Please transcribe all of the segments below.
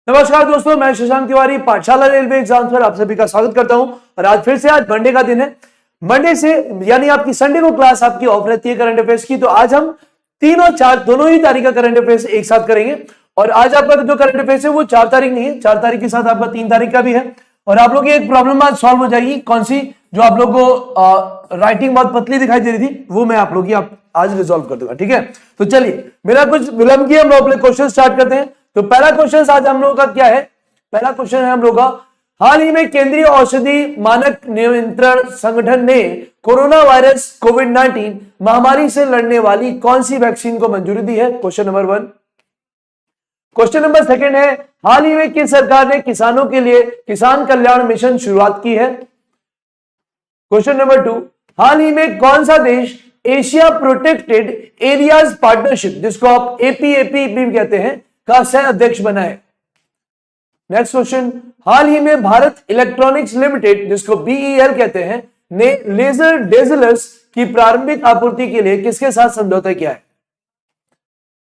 नमस्कार दोस्तों, मैं शशांक तिवारी पाठशाला रेलवे एग्जाम पर आप सभी का स्वागत करता हूं। और आज फिर से आज मंडे का दिन है। मंडे से यानी आपकी संडे को क्लास आपकी ऑफ रहती है करंट अफेयर्स की। तो आज हम 3 और 4 दोनों ही तारीख का करंट अफेयर्स एक साथ करेंगे। और आज आपका जो करंट अफेयर्स है वो 4 तारीख नहीं है, 4 तारीख के साथ आपका 3 तारीख का भी है। और आप लोग की एक प्रॉब्लम आज सॉल्व हो जाएगी। कौन सी? जो आप लोग को राइटिंग बहुत पतली दिखाई दे रही थी, वो मैं आप लोग की आज रिजॉल्व कर दूंगा। ठीक है, तो चलिए बिना कुछ विलंब किए हम लोग अपने क्वेश्चन स्टार्ट करते हैं। तो पहला क्वेश्चन आज हम लोगों का क्या है? पहला क्वेश्चन है हम लोग का, हाल ही में केंद्रीय औषधि मानक नियंत्रण संगठन ने कोरोना वायरस कोविड-19 महामारी से लड़ने वाली कौन सी वैक्सीन को मंजूरी दी है? Question number 1। क्वेश्चन नंबर 2 है, हाल ही में किस सरकार ने किसानों के लिए किसान कल्याण मिशन शुरुआत की है? क्वेश्चन नंबर 2, हाल ही में कौन सा देश एशिया प्रोटेक्टेड एरियाज पार्टनरशिप, जिसको आप एपीएपी भी कहते हैं, का सह अध्यक्ष बना है? नेक्स्ट क्वेश्चन, हाल ही में भारत इलेक्ट्रॉनिक्स लिमिटेड, जिसको बीईएल कहते हैं, ने लेजर डेजलर्स की प्रारंभिक आपूर्ति के लिए किसके साथ समझौता किया है?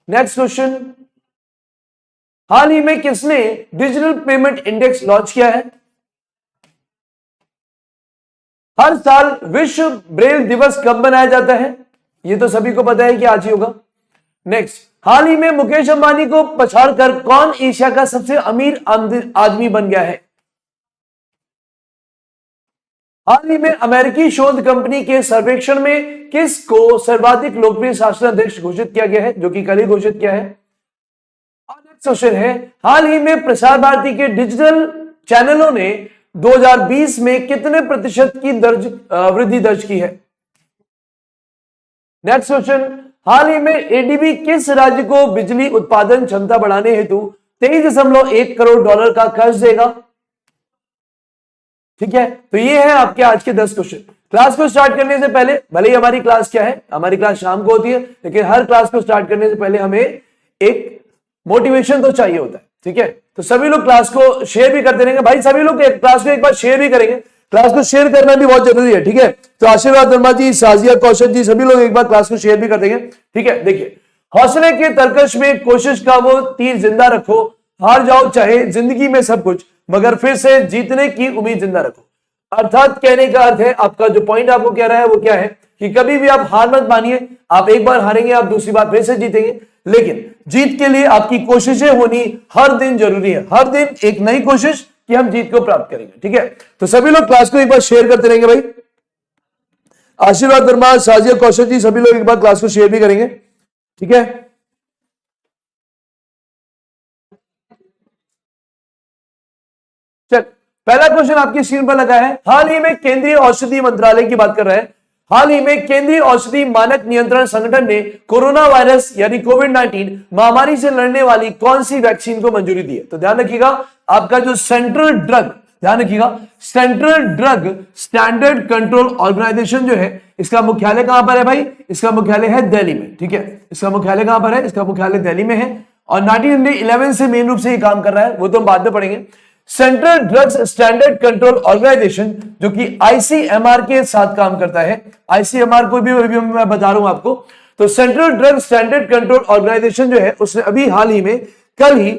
नेक्स्ट क्वेश्चन, हाल ही में किसने डिजिटल पेमेंट इंडेक्स लॉन्च किया है? हर साल विश्व ब्रेल दिवस कब मनाया जाता है? ये तो सभी को पता है कि आज ही होगा। नेक्स्ट, हाल ही में मुकेश अंबानी को पछाड़कर कौन एशिया का सबसे अमीर आदमी बन गया है? हाल ही में अमेरिकी शोध कंपनी के सर्वेक्षण में किसको सर्वाधिक लोकप्रिय शासन अध्यक्ष घोषित किया गया है, जो कि कल ही घोषित किया है? नेक्स्ट क्वेश्चन है, हाल ही में प्रसार भारती के डिजिटल चैनलों ने 2020 में कितने प्रतिशत की वृद्धि दर्ज की है? नेक्स्ट क्वेश्चन, हाल ही में एडीबी किस राज्य को बिजली उत्पादन क्षमता बढ़ाने हेतु 23.1 करोड़ डॉलर का कर्ज देगा? ठीक है, तो ये है आपके आज के 10 क्वेश्चन। क्लास को स्टार्ट करने से पहले, भले ही हमारी क्लास क्या है, हमारी क्लास शाम को होती है, लेकिन हर क्लास को स्टार्ट करने से पहले हमें एक मोटिवेशन तो चाहिए होता है। ठीक है, तो सभी लोग क्लास को शेयर भी करते रहेंगे। भाई सभी लोग क्लास को एक बार शेयर भी करेंगे, क्लास को शेयर करना भी बहुत जरूरी है। ठीक है, तो आशीर्वाद वर्मा जी, साजिया कौशल जी, सभी लोग एक बार क्लास को शेयर भी कर देंगे। ठीक है, देखिए, हौसले के तरकश में कोशिश का वो तीर जिंदा रखो, हार जाओ चाहे जिंदगी में सब कुछ, मगर फिर से जीतने की उम्मीद जिंदा रखो। अर्थात कहने का अर्थ है, आपका जो पॉइंट आपको कह रहा है वो क्या है कि कभी भी आप हार मत मानिए। आप एक बार हारेंगे, आप दूसरी बार फिर से जीतेंगे, लेकिन जीत के लिए आपकी कोशिशें होनी हर दिन जरूरी है। हर दिन एक नई कोशिश कि हम जीत को प्राप्त करेंगे। ठीक है, तो सभी लोग क्लास को एक बार शेयर करते रहेंगे। भाई आशीर्वाद वर्मा, साजिया कौशल जी, सभी लोग एक बार क्लास को शेयर भी करेंगे। ठीक है, चल पहला क्वेश्चन आपकी स्क्रीन पर लगा है, हाल ही में केंद्रीय औषधि मंत्रालय की बात कर रहा है। हाल ही में केंद्रीय औषधि मानक नियंत्रण संगठन ने कोरोना वायरस यानी कोविड-19 महामारी से लड़ने वाली कौन सी वैक्सीन को मंजूरी दी है? तो ध्यान रखिएगा, आपका जो सेंट्रल ड्रग, ध्यान रखिएगा, central drug standard control organisation जो है, इसका मुख्यालय कहां पर है भाई? इसका मुख्यालय है दिल्ली में। ठीक है, इसका मुख्यालय कहां पर है? इसका मुख्यालय दिल्ली में है और 1911 से मेन रूप से ये काम कर रहा है, वो तो हम बाद में पढ़ेंगे। Central drugs standard control organisation, जो कि आईसीएमआर के साथ काम करता है। आईसीएमआर को भी मैं बता रहा हूं आपको। तो central drug standard control organisation जो है, उसने अभी हाल ही में, कल ही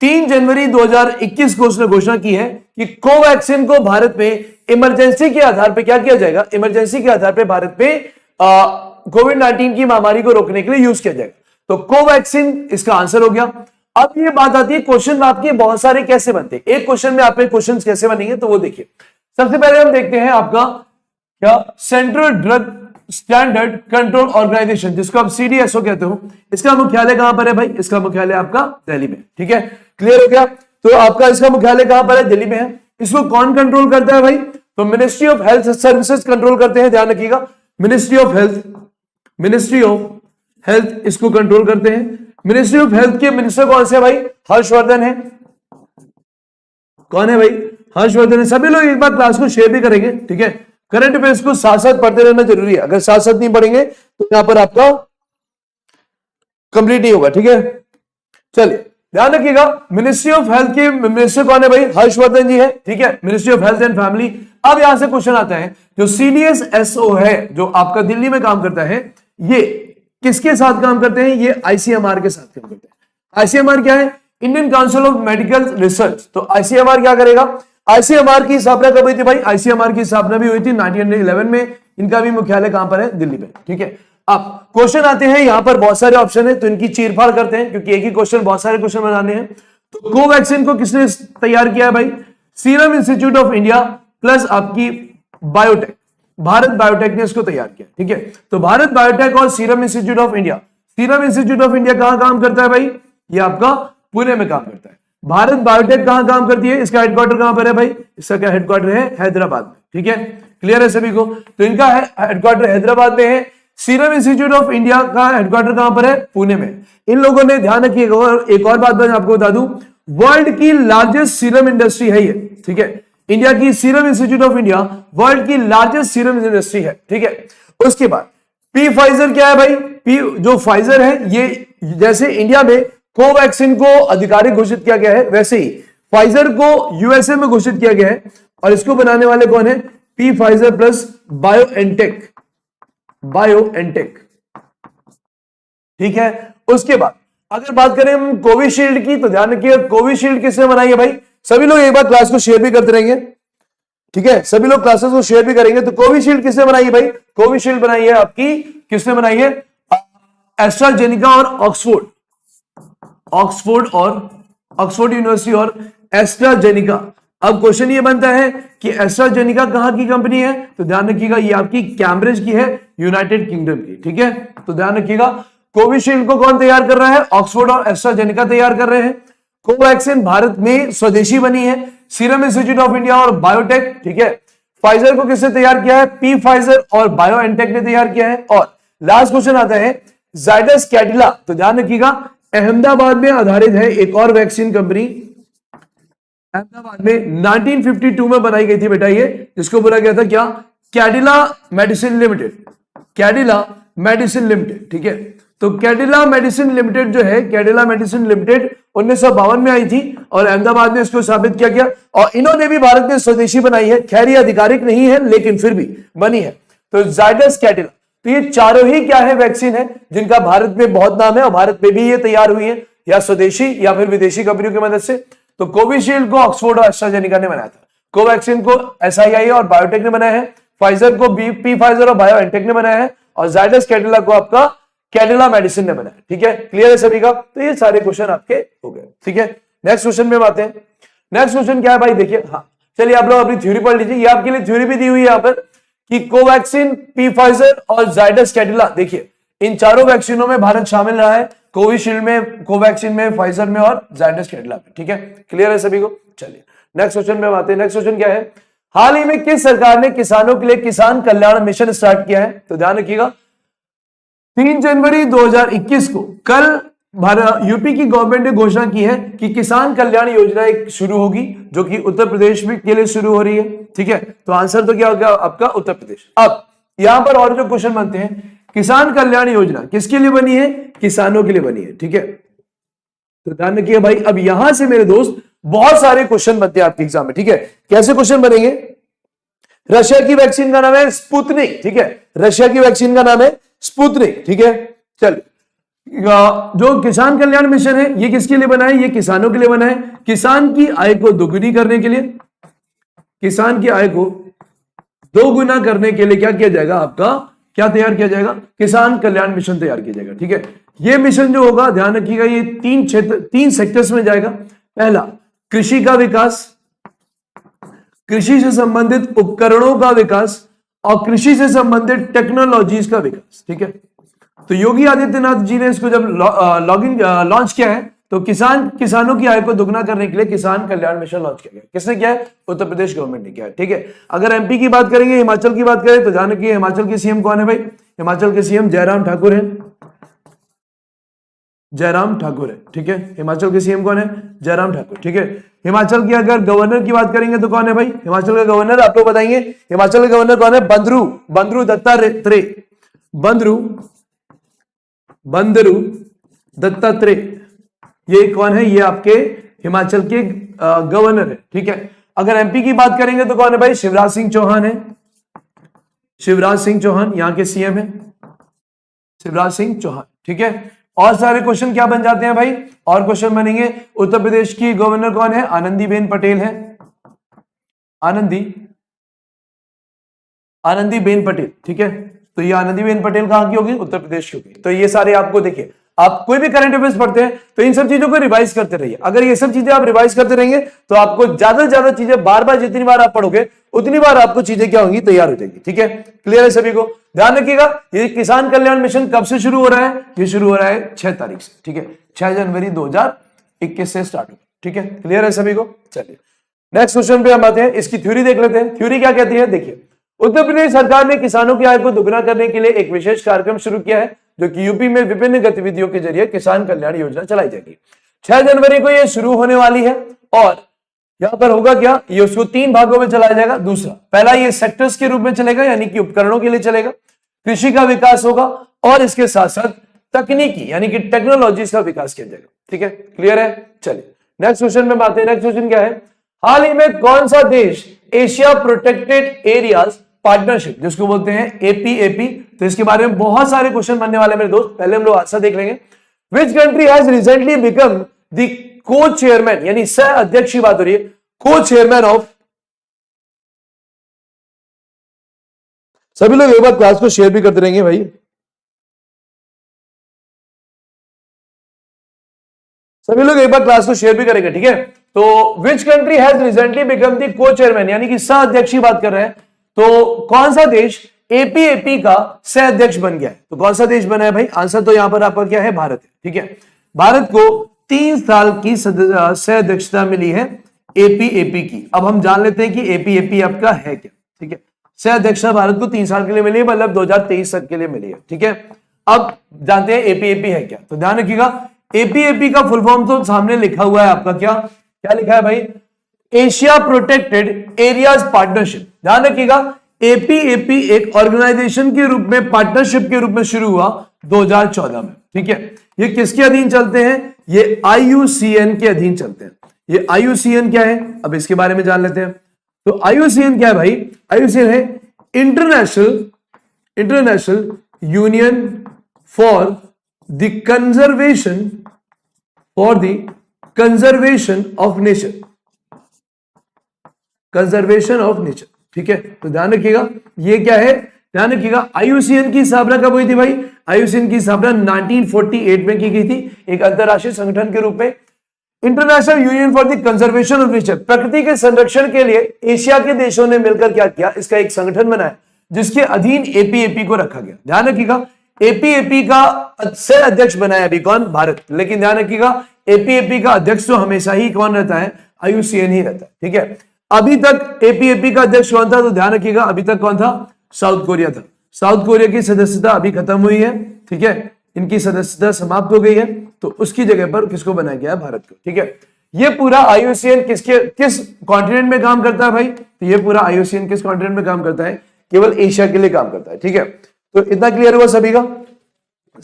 3 जनवरी 2021 को उसने घोषणा की है कि कोवैक्सीन को भारत में इमरजेंसी के आधार पर क्या किया जाएगा? इमरजेंसी के आधार पर भारत में कोविड-19 की महामारी को रोकने के लिए यूज किया जाएगा। तो कोवैक्सीन इसका आंसर हो गया। अब ये बात आती है, क्वेश्चन में आपके बहुत सारे कैसे बनते हैं, एक क्वेश्चन में आपके क्वेश्चंस कैसे बनेंगे, तो वो देखिए। सबसे पहले हम देखते हैं आपका क्या, central drug standard control organisation, जिसको आप सीडीएसओ कहते हो, इसका मुख्यालय कहां पर है भाई? इसका मुख्यालय आपका दिल्ली में। ठीक है, क्लियर हो गया? तो आपका इसका मुख्यालय कहां पर है? दिल्ली में है। इसको कौन कंट्रोल करता है भाई? तो ministry of health services control करते हैं। ध्यान रखिएगा, मिनिस्ट्री ऑफ हेल्थ इसको कंट्रोल करते हैं। मिनिस्ट्री ऑफ हेल्थ के मिनिस्टर कौन से भाई? हर्षवर्धन है। कौन है भाई? हर्षवर्धन है। सभी लोग एक बार क्लास को शेयर भी करेंगे। ठीक है, करंट अफेयर्स को साथ साथ पढ़ते रहना जरूरी है। अगर साथ साथ नहीं पढ़ेंगे तो यहां पर आपका कंप्लीट नहीं होगा। ठीक है, चलिए ध्यान रखिएगा, मिनिस्ट्री ऑफ हेल्थ के मिनिस्टर कौन है भाई? हर्षवर्धन जी है। ठीक है, ministry of health and family. अब यहां से क्वेश्चन आता है, जो सीडीएसओ है, जो आपका दिल्ली में काम करता है, ये किसके साथ काम करते हैं? ये आईसीएमआर के साथ काम करते हैं। आईसीएमआर क्या है? Indian council of medical research. तो आईसीएमआर क्या करेगा? आईसीएमआर की स्थापना कब हुई थी भाई? आईसीएमआर की स्थापना भी हुई थी 1911 में। इनका भी मुख्यालय कहां पर है? दिल्ली में। ठीक है, अब क्वेश्चन आते हैं, यहां पर बहुत सारे ऑप्शन है तो इनकी चीरफाड़ करते हैं क्योंकि एक ही क्वेश्चन बहुत सारे क्वेश्चन बनाने हैं। तो कोवैक्सीन को किसने तैयार किया है भाई? Serum institute of India plus आपकी बायोटेक, भारत बायोटेक ने इसको तैयार किया। ठीक है, तो भारत बायोटेक और serum institute of India, serum institute of India कहां काम करता है भाई? ये आपका पुणे में काम करता है। भारत बायोटेक कहां काम करती है? इसका हेडक्वार्टर कहां पर है भाई? इसका क्या हेडक्वार्टर है? हैदराबाद में। ठीक है, क्लियर है सभी को? तो इनका हेडक्वार्टर हैदराबाद में है। सीरम इंस्टीट्यूट ऑफ इंडिया का हेडक्वार्टर कहां पर है? पुणे में। इन लोगों ने ध्यान रखिएगा, एक और बात मैं आपको बता दूं, वर्ल्ड की लार्जेस्ट सीरम इंडस्ट्री है ये। ठीक है, इंडिया की serum institute of India world की लार्जेस्ट सीरम इंडस्ट्री है। ठीक है, उसके बाद पी फाइजर क्या है भाई? पी जो फाइजर है, ये जैसे इंडिया में कोवैक्सीन को आधिकारिक घोषित किया गया है, वैसे ही फाइजर को यूएसए में घोषित किया गया है। और इसको बनाने वाले कौन है? P Pfizer plus BioNTech, BioNTech. ठीक है, उसके बाद अगर बात करें हम कोविशील्ड की, तो ध्यान रखिए कोविशील्ड किसने बनाई है भाई? सभी लोग एक बार क्लास को शेयर भी करते रहेंगे। ठीक है, सभी लोग क्लासेस को शेयर भी करेंगे। तो कोविशील्ड किसने बनाई है भाई? कोविशील्ड बनाई है आपकी, किसने बनाई है? एस्ट्राजेनिका और ऑक्सफोर्ड, ऑक्सफोर्ड यूनिवर्सिटी और एस्ट्राजेनिका। अब क्वेश्चन ये बनता है कि एस्ट्राजेनिका कहां की कंपनी है? तो ध्यान रखिएगा ये आपकी कैम्ब्रिज की है, यूनाइटेड किंगडम की। ठीक है, तो ध्यान रखिएगा कोविशील्ड को कौन तैयार कर रहा है? ऑक्सफोर्ड और एस्ट्राजेनिका तैयार कर रहे हैं। कोवैक्सीन भारत में स्वदेशी बनी है, सीरम इंस्टीट्यूट ऑफ इंडिया और बायोटेक। ठीक है, फाइजर को किसने तैयार किया है? पी फाइजर और बायोएनटेक ने तैयार किया है। और लास्ट क्वेश्चन आता है जाइडस कैडिला। तो ध्यान रखिएगा अहमदाबाद में आधारित है एक और वैक्सीन कंपनी, अहमदाबाद में 1952 में बनाई गई थी बेटा ये, जिसको बोला गया था क्या? Cadila medicine limited, Cadila medicine limited. ठीक है, तो कैडिला मेडिसिन लिमिटेड जो है, कैडिला मेडिसिन लिमिटेड 1952 में आई थी और अहमदाबाद में इसको स्थापित किया गया। और इन्होंने भी भारत में स्वदेशी बनाई है, खैर ये आधिकारिक नहीं है लेकिन फिर भी बनी है। तो जाइडस कैडिला, तो ये चारों ही क्या है? वैक्सीन है जिनका भारत में बहुत नाम है और भारत में भी ये तैयार हुई है, या स्वदेशी या फिर विदेशी कंपनियों की मदद से। तो कोविशील्ड को ऑक्सफोर्ड और एस्ट्राजेनिका ने बनाया था, कोवैक्सीन को एसआईआई और बायोटेक ने बनाया है, फाइजर को पी फाइजर और बायोएनटेक ने बनाया है, और जाइडस कैडिला को आपका कैडिला मेडिसिन ने बनाया। ठीक है, क्लियर है सभी का? तो ये सारे क्वेश्चन आपके हो गए। ठीक है, नेक्स्ट क्वेश्चन में आते हैं। नेक्स्ट क्वेश्चन क्या है भाई? देखिए, हाँ चलिए आप लोग अपनी थ्योरी पढ़ लीजिए, ये आपके लिए थ्योरी भी दी हुई है यहाँ पर कि कोवैक्सीन, पी फाइजर और जाइडस कैडिला, देखिए इन चारों वैक्सीनों में भारत शामिल रहा है, कोविशील्ड में, कोवैक्सीन में, फाइजर में और जाइडस कैडिला में। ठीक है, क्लियर है सभी को? चलिए नेक्स्ट क्वेश्चन में आते हैं। नेक्स्ट क्वेश्चन क्या है? हाल ही में किस सरकार ने किसानों के लिए किसान कल्याण मिशन स्टार्ट किया है? तो ध्यान रखिएगा 3 जनवरी 2021 को कल यूपी की गवर्नमेंट ने घोषणा की है कि किसान कल्याण योजना एक शुरू होगी, जो कि उत्तर प्रदेश में के लिए शुरू हो रही है। ठीक है, तो आंसर तो क्या होगा आपका? उत्तर प्रदेश। अब यहां पर और जो क्वेश्चन बनते हैं, किसान कल्याण योजना किसके लिए बनी है? किसानों के लिए बनी है। ठीक है, तो ध्यान रखिए भाई, अब यहां से मेरे दोस्त बहुत सारे क्वेश्चन बनते हैं आपके एग्जाम में। ठीक है, कैसे क्वेश्चन बनेंगे? रशिया की वैक्सीन का नाम है स्पुतनिक। ठीक है, रशिया की वैक्सीन का नाम है स्पुतनिक। ठीक है, चल जो किसान कल्याण मिशन है ये किसके लिए बना है? ये किसानों के लिए बना है, किसान की आय को दोगुनी करने के लिए। किसान की आय को दोगुना करने के लिए क्या किया जाएगा? आपका क्या तैयार किया जाएगा? किसान कल्याण मिशन तैयार किया जाएगा। ठीक है, ये मिशन जो होगा ध्यान रखिएगा ये 3 सेक्टर्स में जाएगा। पहला कृषि का विकास, कृषि से संबंधित उपकरणों का विकास और कृषि से संबंधित टेक्नोलॉजीज का विकास। ठीक है, तो योगी आदित्यनाथ जी ने इसको जब लॉन्च किया है तो किसानों की आय को दुगना करने के लिए किसान कल्याण मिशन लॉन्च किया गया। किसने किया है? उत्तर प्रदेश गवर्नमेंट ने किया है। ठीक है, अगर एमपी की बात करेंगे, हिमाचल की बात करें, तो ध्यान रखिए हिमाचल के सीएम कौन है भाई? हिमाचल के सीएम जयराम ठाकुर है, जयराम ठाकुर है। ठीक है, हिमाचल के सीएम कौन है? जयराम ठाकुर। ठीक है, हिमाचल की अगर गवर्नर की बात करेंगे तो कौन है भाई? हिमाचल का गवर्नर आप लोग बताएंगे, हिमाचल के गवर्नर कौन है? बंदरू दत्तात्रेय, बंदरू दत्तात्रेय, ये कौन है? ये आपके हिमाचल के गवर्नर है। ठीक है, अगर एमपी की बात करेंगे तो कौन है भाई? शिवराज सिंह चौहान है, शिवराज सिंह चौहान यहां के सीएम है, शिवराज सिंह चौहान। ठीक है, और सारे क्वेश्चन क्या बन जाते हैं भाई, और क्वेश्चन बनेंगे। उत्तर प्रदेश की गवर्नर कौन है, आनंदीबेन पटेल है, आनंदीबेन पटेल, ठीक है। तो ये आनंदीबेन पटेल कहां की होगी, उत्तर प्रदेश की होगी। तो ये सारे आपको देखिए, आप कोई भी करंट अफेयर्स पढ़ते हैं तो इन सब चीजों को रिवाइज करते रहिए। अगर ये सब चीजें आप रिवाइज करते रहेंगे तो आपको ज्यादा से ज्यादा चीजें बार बार, जितनी बार आप पढ़ोगे उतनी बार आपको चीजें क्या होंगी, तैयार हो जाएगी, ठीक है। क्लियर है सभी को। ध्यान रखिएगा, ये किसान कल्याण मिशन कब से शुरू हो रहा है, ये शुरू हो रहा है 6 तारीख से, ठीक है। 6 जनवरी 2021 से स्टार्ट हो, ठीक है। क्लियर है सभी को। चलिए नेक्स्ट क्वेश्चन पे हम आते हैं, इसकी थ्योरी देख लेते हैं। थ्योरी क्या कहती है, देखिए। उत्तर प्रदेश सरकार ने किसानों की आय को दोगुना करने के लिए एक विशेष कार्यक्रम शुरू किया है, जो कि यूपी में विभिन्न गतिविधियों के जरिए किसान कल्याण योजना चलाई जाएगी। 6 जनवरी को यह शुरू होने वाली है और यहां पर होगा क्या, ये उसको 3 भागों में चलाया जाएगा। दूसरा, पहला ये सेक्टर्स के रूप में चलेगा, यानी कि उपकरणों के लिए चलेगा, कृषि का विकास होगा और इसके साथ साथ तकनीकी यानी कि टेक्नोलॉजीज का विकास किया जाएगा, ठीक है। क्लियर है। चलिए नेक्स्ट क्वेश्चन में बात है। नेक्स्ट क्वेश्चन क्या है, हाल ही में कौन सा देश एशिया प्रोटेक्टेड एरियाज पार्टनरशिप, जिसको बोलते हैं एपीएपी, तो इसके बारे में बहुत सारे क्वेश्चन बनने वाले मेरे दोस्त। पहले हम लोग आंसर देख लेंगे। Which country has recently become the को चेयरमैन, यानी सह अध्यक्ष की बात हो रही है, को चेयरमैन ऑफ, सभी लोग एक बार क्लास को शेयर भी करते रहेंगे भाई, सभी लोग एक बार क्लास को शेयर भी करेंगे, ठीक है। तो which country has recently become the को चेयरमैन, यानी कि सह अध्यक्ष की बात कर रहे हैं, तो कौन सा देश एपीएपी का सह अध्यक्ष बन गया है। तो कौन सा देश बना है भाई, आंसर तो यहां पर आपका क्या है, भारत है, ठीक है। भारत को 3 साल की सह अध्यक्षता मिली है एपीएपी की। अब हम जान लेते हैं कि एपीएपी आपका है क्या, ठीक है। सह अध्यक्षता भारत को 3 साल के लिए मिली है, मतलब 2023 तक के लिए मिली है, ठीक है। अब जानते हैं एपीएपी है क्या, तो ध्यान रखिएगा एपीएपी का फुल फॉर्म तो सामने लिखा हुआ है आपका, क्या क्या लिखा है भाई, एशिया प्रोटेक्टेड एरियाज पार्टनरशिप। ध्यान रखिएगा एपीएपी एक ऑर्गेनाइजेशन के रूप में, पार्टनरशिप के रूप में शुरू हुआ 2014 में, ठीक है। ये किसके अधीन चलते हैं, ये आईयूसीएन के अधीन चलते हैं। ये आईयूसीएन क्या है, अब इसके बारे में जान लेते हैं। तो आईयूसीएन क्या है भाई, आईयूसीएन है international union for the conservation of nature, conservation of nature, ठीक है। तो ध्यान रखिएगा ये क्या है, ध्यान रखिएगा आईयूसीएन की स्थापना कब हुई थी भाई, आईयूसीएन की स्थापना 1948 में की गई थी, एक अंतरराष्ट्रीय संगठन के रूप में। International union for the conservation of nature, प्रकृति के संरक्षण के लिए एशिया के देशों ने मिलकर क्या किया, इसका एक संगठन बनाया जिसके अधीन एपीएपी को रखा गया। ध्यान रखिएगा एपीएपी का सह अध्यक्ष बनाया अभी कौन, भारत। लेकिन ध्यान रखिएगा एपीएपी का अध्यक्ष तो हमेशा ही कौन रहता है, आईयूसीएन ही रहता है, ठीक है। अभी तक एपीएपी का अध्यक्ष कौन था, तो ध्यान रखिएगा अभी तक कौन था, साउथ कोरिया था। साउथ कोरिया की सदस्यता अभी खत्म हुई है, ठीक है, इनकी सदस्यता समाप्त हो गई है, तो उसकी जगह पर किसको बनाया गया है, भारत को, ठीक है। ये पूरा आईयूसीएन किस कॉन्टिनेंट में काम करता है भाई, तो ये पूरा आईयूसीएन किस कॉन्टिनेंट में काम करता है, केवल एशिया के लिए काम करता है, ठीक है। तो इतना क्लियर हुआ सभी का।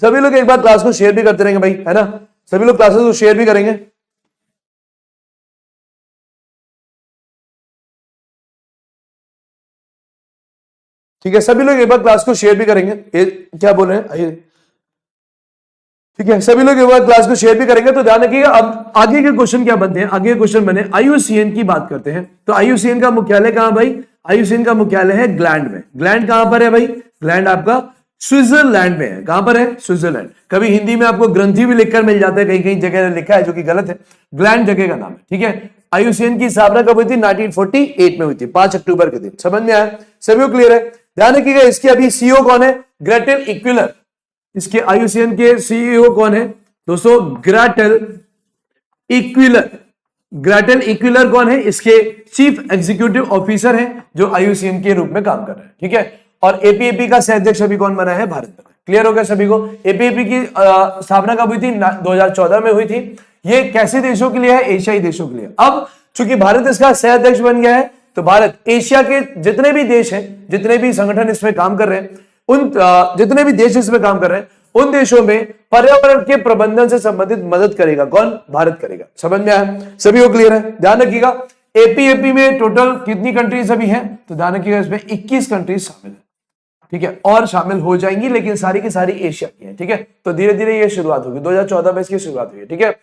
सभी लोग एक बार क्लास को शेयर भी करते रहेंगे भाई, है ना, सभी लोग क्लासेस को शेयर भी करेंगे। ठीक है, सभी लोग एक बार क्लास को शेयर भी करेंगे। क्या बोल रहे हैं, आइए, ठीक है, सभी लोग एक बार क्लास को शेयर भी करेंगे। तो ध्यान रखिएगा अब आगे के क्वेश्चन क्या बनते हैं, आगे क्वेश्चन बने आईयूसीएन की बात करते हैं। तो आईयूसीएन का मुख्यालय कहां भाई, आईयूसीएन का मुख्यालय है ग्लैंड में। ग्लैंड कहां पर है भाई, ग्लैंड आपका स्विट्जरलैंड में है। कहां पर है, स्विट्जरलैंड। कभी हिंदी में आपको ग्रंथि भी लिखकर मिल जाता है, कहीं कहीं जगह लिखा है जो कि गलत है, ग्लैंड जगह का नाम है, ठीक है। आईयूसीएन की स्थापना कब हुई थी, 1948 में हुई थी, 5 अक्टूबर के दिन। समझ में आया, सभी को क्लियर है। ध्यान रखिएगा इसके अभी सीईओ कौन है, ग्रेटेल इक्विलर। इसके आईयूसीएन के सीईओ कौन है दोस्तों, ग्रेटेल इक्विलर। ग्रेटेल इक्विलर कौन है, इसके चीफ एग्जीक्यूटिव ऑफिसर हैं जो आईयूसीएन के रूप में काम कर रहे हैं, ठीक है। और एपीएपी का सह अध्यक्ष अभी कौन बना है, भारत बना। क्लियर हो गया सभी को। एपीएपी की स्थापना कब हुई थी, 2014 में हुई थी। ये कैसे देशों के लिए है, एशियाई देशों के लिए। अब चूंकि भारत इसका सह अध्यक्ष बन गया है, तो भारत एशिया के जितने भी देश हैं, जितने भी संगठन इसमें काम कर रहे हैं, उन जितने भी देश इसमें काम कर रहे हैं, उन देशों में पर्यावरण के प्रबंधन से संबंधित मदद करेगा कौन, भारत करेगा। समझ में आया, सभी को क्लियर है। ध्यान रखिएगा एपीएपी में टोटल कितनी कंट्रीज अभी हैं, तो ध्यान रखिएगा इसमें 21 कंट्रीज शामिल है। ठीक है, और शामिल हो जाएंगी, लेकिन सारी की सारी एशिया की है। ठीक है, तो धीरे धीरे ये शुरुआत होगी, 2014 में इसकी शुरुआत हुई है। ठीक है,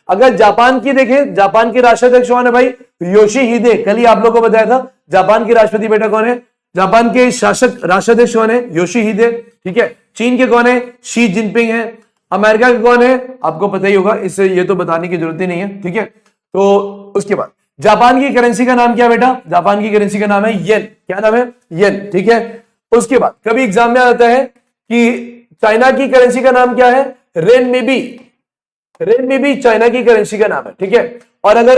अगर जापान की देखें, जापान के राष्ट्राध्यक्ष कौन है भाई? योशिहिदे। कल ही आप लोगों को बताया था जापान के राष्ट्रपति बेटा कौन है, जापान के शासक राष्ट्राध्यक्ष कौन है? योशिहिदे। ठीक है, चीन के कौन है? शी जिनपिंग है। अमेरिका के कौन है? आपको पता ही होगा, इससे ये तो बताने की जरूरत ही नहीं है। ठीक है, तो उसके बाद जापान की करेंसी का नाम क्या बेटा? जापान की करेंसी का नाम है येन। क्या नाम है? येन। ठीक है, उसके बाद कभी एग्जाम में आता है कि चाइना की करेंसी का नाम क्या है? रेनमिबी। रेनमिबी चाइना की करेंसी का नाम है। ठीक है, और अगर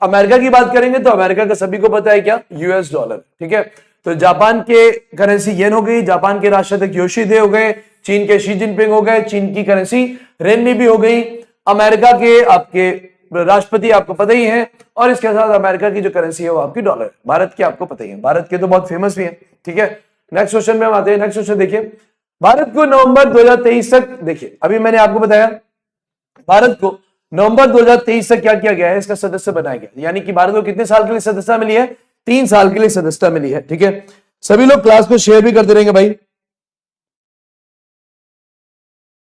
अमेरिका की बात करेंगे तो अमेरिका का सभी को पता है क्या? US dollar. ठीक है, तो जापान के करेंसी येन हो गई, जापान के राष्ट्राध्यक्ष योशिहिदे हो गए, चीन के शी जिनपिंग हो गए, चीन की करेंसी रेनमिबी हो गई, अमेरिका के आपके राष्ट्रपति आपको पता ही है, और इसके साथ अमेरिका की जो करेंसी है वो आपकी डॉलर है। भारत की आपको पता ही है, भारत के तो बहुत फेमस भी है। ठीक है, नेक्स्ट क्वेश्चन में हम आते हैं। नेक्स्ट क्वेश्चन देखिए, भारत को नवंबर 2023 तक, देखिए अभी मैंने आपको बताया भारत को नवंबर 2023 तक क्या किया गया है? इसका सदस्य बनाया गया, यानी कि भारत को कितने साल के लिए सदस्यता मिली है? 3 साल के लिए सदस्यता मिली है। ठीक है, सभी लोग क्लास को शेयर भी करते रहेंगे भाई।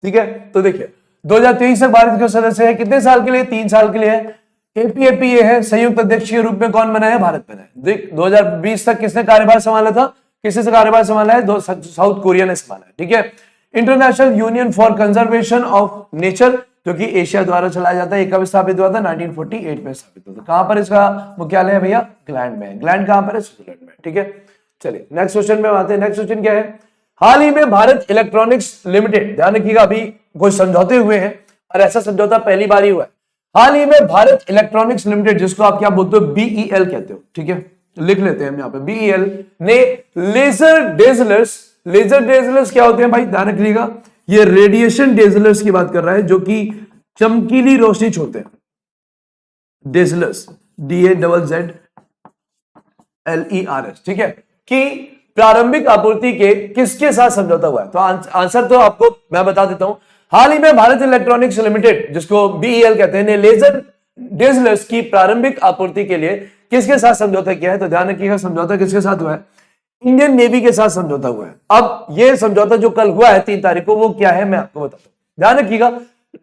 ठीक है, तो देखिए 2023 तक भारत के सदस्य है, कितने साल के लिए? 3 साल के लिए है। एपीएपीए है, संयुक्त अध्यक्ष के रूप में कौन बना है? भारत बना है। देख 2020 तक किसने कार्यभार संभाला था? किसने से कार्यभार संभाला है? साउथ कोरिया ने संभाला है। ठीक है, international union for conservation of nature, जो कि एशिया द्वारा चलाया जाता है, कब स्थापित हुआ था? 1948 में स्थापित हुआ था। कहां पर इसका मुख्यालय है भैया? ग्लैंड में। ग्लैंड कहां पर है? स्विट्जरलैंड में। ठीक है, चलिए नेक्स्ट क्वेश्चन में आते हैं। नेक्स्ट क्वेश्चन क्या है? हाल ही में भारत इलेक्ट्रॉनिक्स लिमिटेड, ध्यान रखिएगा अभी कोई समझौते हुए हैं और ऐसा समझौता पहली बार ही हुआ है। हाल ही में भारत इलेक्ट्रॉनिक्स लिमिटेड, जिसको आप क्या बोलते हो? बीईएल कहते हो। ठीक है, लिख लेते हैं हम यहाँ पे, बीईएल ने लेजर डेजलर्स, लेजर डेजलर्स क्या होते हैं भाई? ध्यान रखिएगा, ये रेडिएशन डेजलर्स की बात कर रहा है, जो कि चमकीली रोशनी छोड़ते हैं। डेजलर्स, DAZZLERS। ठीक है, कि प्रारंभिक आपूर्ति के किसके साथ समझौता हुआ है? तो आंसर तो आपको मैं बता देता हूं। हाल ही में भारत इलेक्ट्रॉनिक्स लिमिटेड, जिसको बीईएल कहते हैं, ने लेजर डेजलर्स की प्रारंभिक आपूर्ति के लिए किसके साथ समझौता किया है? तो ध्यान रखिएगा, समझौता किसके साथ हुआ है? इंडियन नेवी के साथ समझौता हुआ है। अब यह समझौता जो कल हुआ है 3 तारीख को, वो क्या है मैं आपको बताता हूं। ध्यान रखिएगा,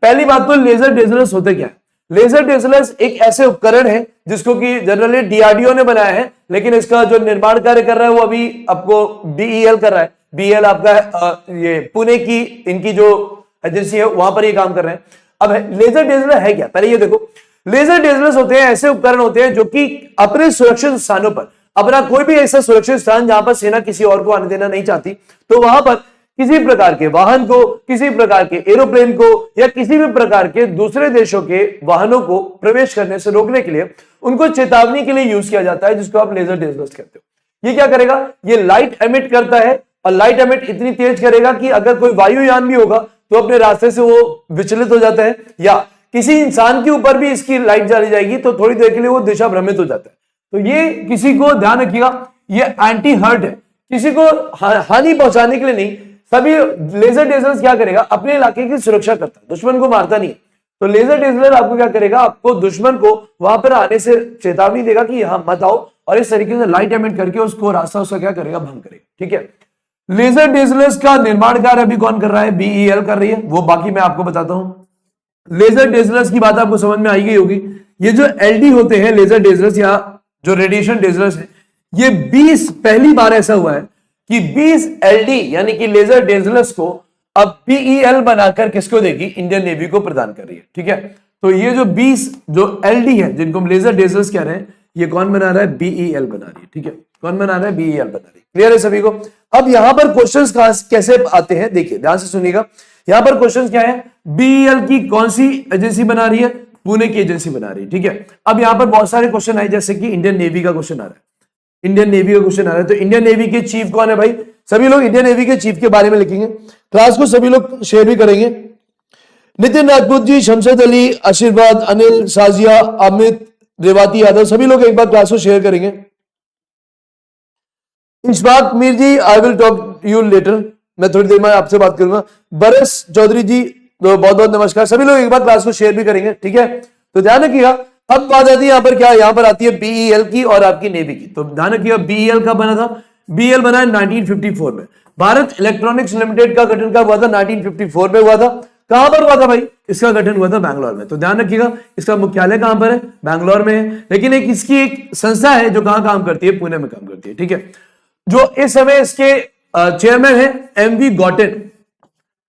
पहली बात तो लेजर डेजलर्स होते क्या है? लेजर डेजलर्स एक ऐसे उपकरण है जिसको कि जनरली डीआरडीओ ने बनाया है, लेकिन इसका जो निर्माण कार्य कर रहा है वो अभी आपको बीईएल कर रहा है। बीईएल आपका ये पुणे की इनकी जो एजेंसी है वहां पर ये काम कर रहे हैं। अब लेजर डेजलर है क्या? पहले ये देखो, लेजर डेजलर्स होते हैं ऐसे उपकरण होते हैं जो कि अपने सुरक्षित स्थानों पर, अपना कोई भी ऐसा सुरक्षित स्थान जहां पर सेना किसी और को आने देना नहीं चाहती, तो वहां पर किसी प्रकार के वाहन को, किसी प्रकार के एरोप्लेन को, या किसी भी प्रकार के दूसरे देशों के वाहनों को प्रवेश करने से रोकने के लिए उनको चेतावनी के लिए यूज किया जाता है, जिसको आप लेजर डेजलर्स कहते हो। ये क्या करेगा? ये लाइट एमिट करता है, और लाइट एमिट इतनी तेज करेगा कि अगर कोई वायुयान भी होगा तो अपने रास्ते से वो विचलित हो जाता है, या किसी इंसान के ऊपर भी इसकी लाइट जली जाएगी तो थोड़ी देर के लिए वो दिशा भ्रमित हो जाता है। तो ये किसी को, ध्यान रखिएगा, ये एंटी हर्ट है, किसी को हानि पहुंचाने के लिए नहीं। सभी लेजर डेजलर्स क्या करेगा? अपने इलाके की सुरक्षा करता है, दुश्मन को मारता नहीं। तो लेजर डेजलर आपको क्या करेगा? आपको दुश्मन को वहां पर आने से चेतावनी देगा कि यहां मत आओ, और इस तरीके से लाइट एमिट करके उसको रास्ता उसका क्या करेगा? भंग करेगा। ठीक है, लेजर डेजलर्स का निर्माण कार्य अभी कौन कर रहा है? बीईएल कर रही है, वो बाकी मैं आपको बताता हूं। लेजर डेजलर्स की बात आपको समझ में आई गई होगी। ये जो एलडी होते हैं लेजर डेजलर्स, या जो रेडिएशन डेजलर्स है, ये 20 पहली बार ऐसा हुआ है कि 20 एलडी यानी कि लेजर डेजलर्स को अब बीईएल बनाकर किसको देगी? इंडियन नेवी को प्रदान कर रही है। ठीक है, तो ये जो 20 जो एलडी है, जिनको हम लेजर डेजलर्स कह रहे हैं, ये कौन बना रहा है? बीईएल बना रही है। ठीक है, कौन बना रहा है? बीईएल बना रही है। क्लियर है सभी को? अब यहां पर क्वेश्चंस कैसे आते हैं, देखिए ध्यान से सुनिएगा। यहां पर क्वेश्चन क्या है? बीईएल की कौन सी एजेंसी बना रही है? पुणे की एजेंसी बना रही है। ठीक है, अब यहां पर बहुत सारे क्वेश्चन आए, जैसे कि इंडियन नेवी का क्वेश्चन आ रहा है। इंडियन नेवी का क्वेश्चन आ रहा है, तो इंडियन नेवी के चीफ कौन है भाई? सभी लोग इंडियन नेवी के चीफ के बारे में लिखेंगे, क्लास को सभी लोग शेयर भी करेंगे। नितिन राजपूत जी, शमशद अली, आशीर्वाद, अनिल, साजिया, अमित, रेवाती यादव, सभी लोग एक बार क्लास को शेयर करेंगे। Ishfaq Mir ji, I will talk you later, मैं थोड़ी देर में आपसे बात करूंगा। बरस चौधरी जी, बहुत बहुत नमस्कार। सभी लोग एक बार क्लास को शेयर भी करेंगे। ठीक है, तो ध्यान रखिएगा। अब बात आती है यहाँ पर क्या? यहाँ पर आती है बीईएल की और आपकी नेवी की। तो ध्यान रखिएगा, बीईएल कब बना था? बीईएल बना है 1954 में। भारत इलेक्ट्रॉनिक्स लिमिटेड का गठन कब हुआ था? 1954 में हुआ था। कहां पर हुआ था भाई? इसका गठन हुआ था बैंगलोर में। तो ध्यान रखिएगा, इसका मुख्यालय कहां पर है? बैंगलोर में है। लेकिन इसकी एक संस्था है जो कहां काम करती है? पुणे में काम करती है। ठीक है, जो इस समय इसके चेयरमैन है एमवी गॉटेन।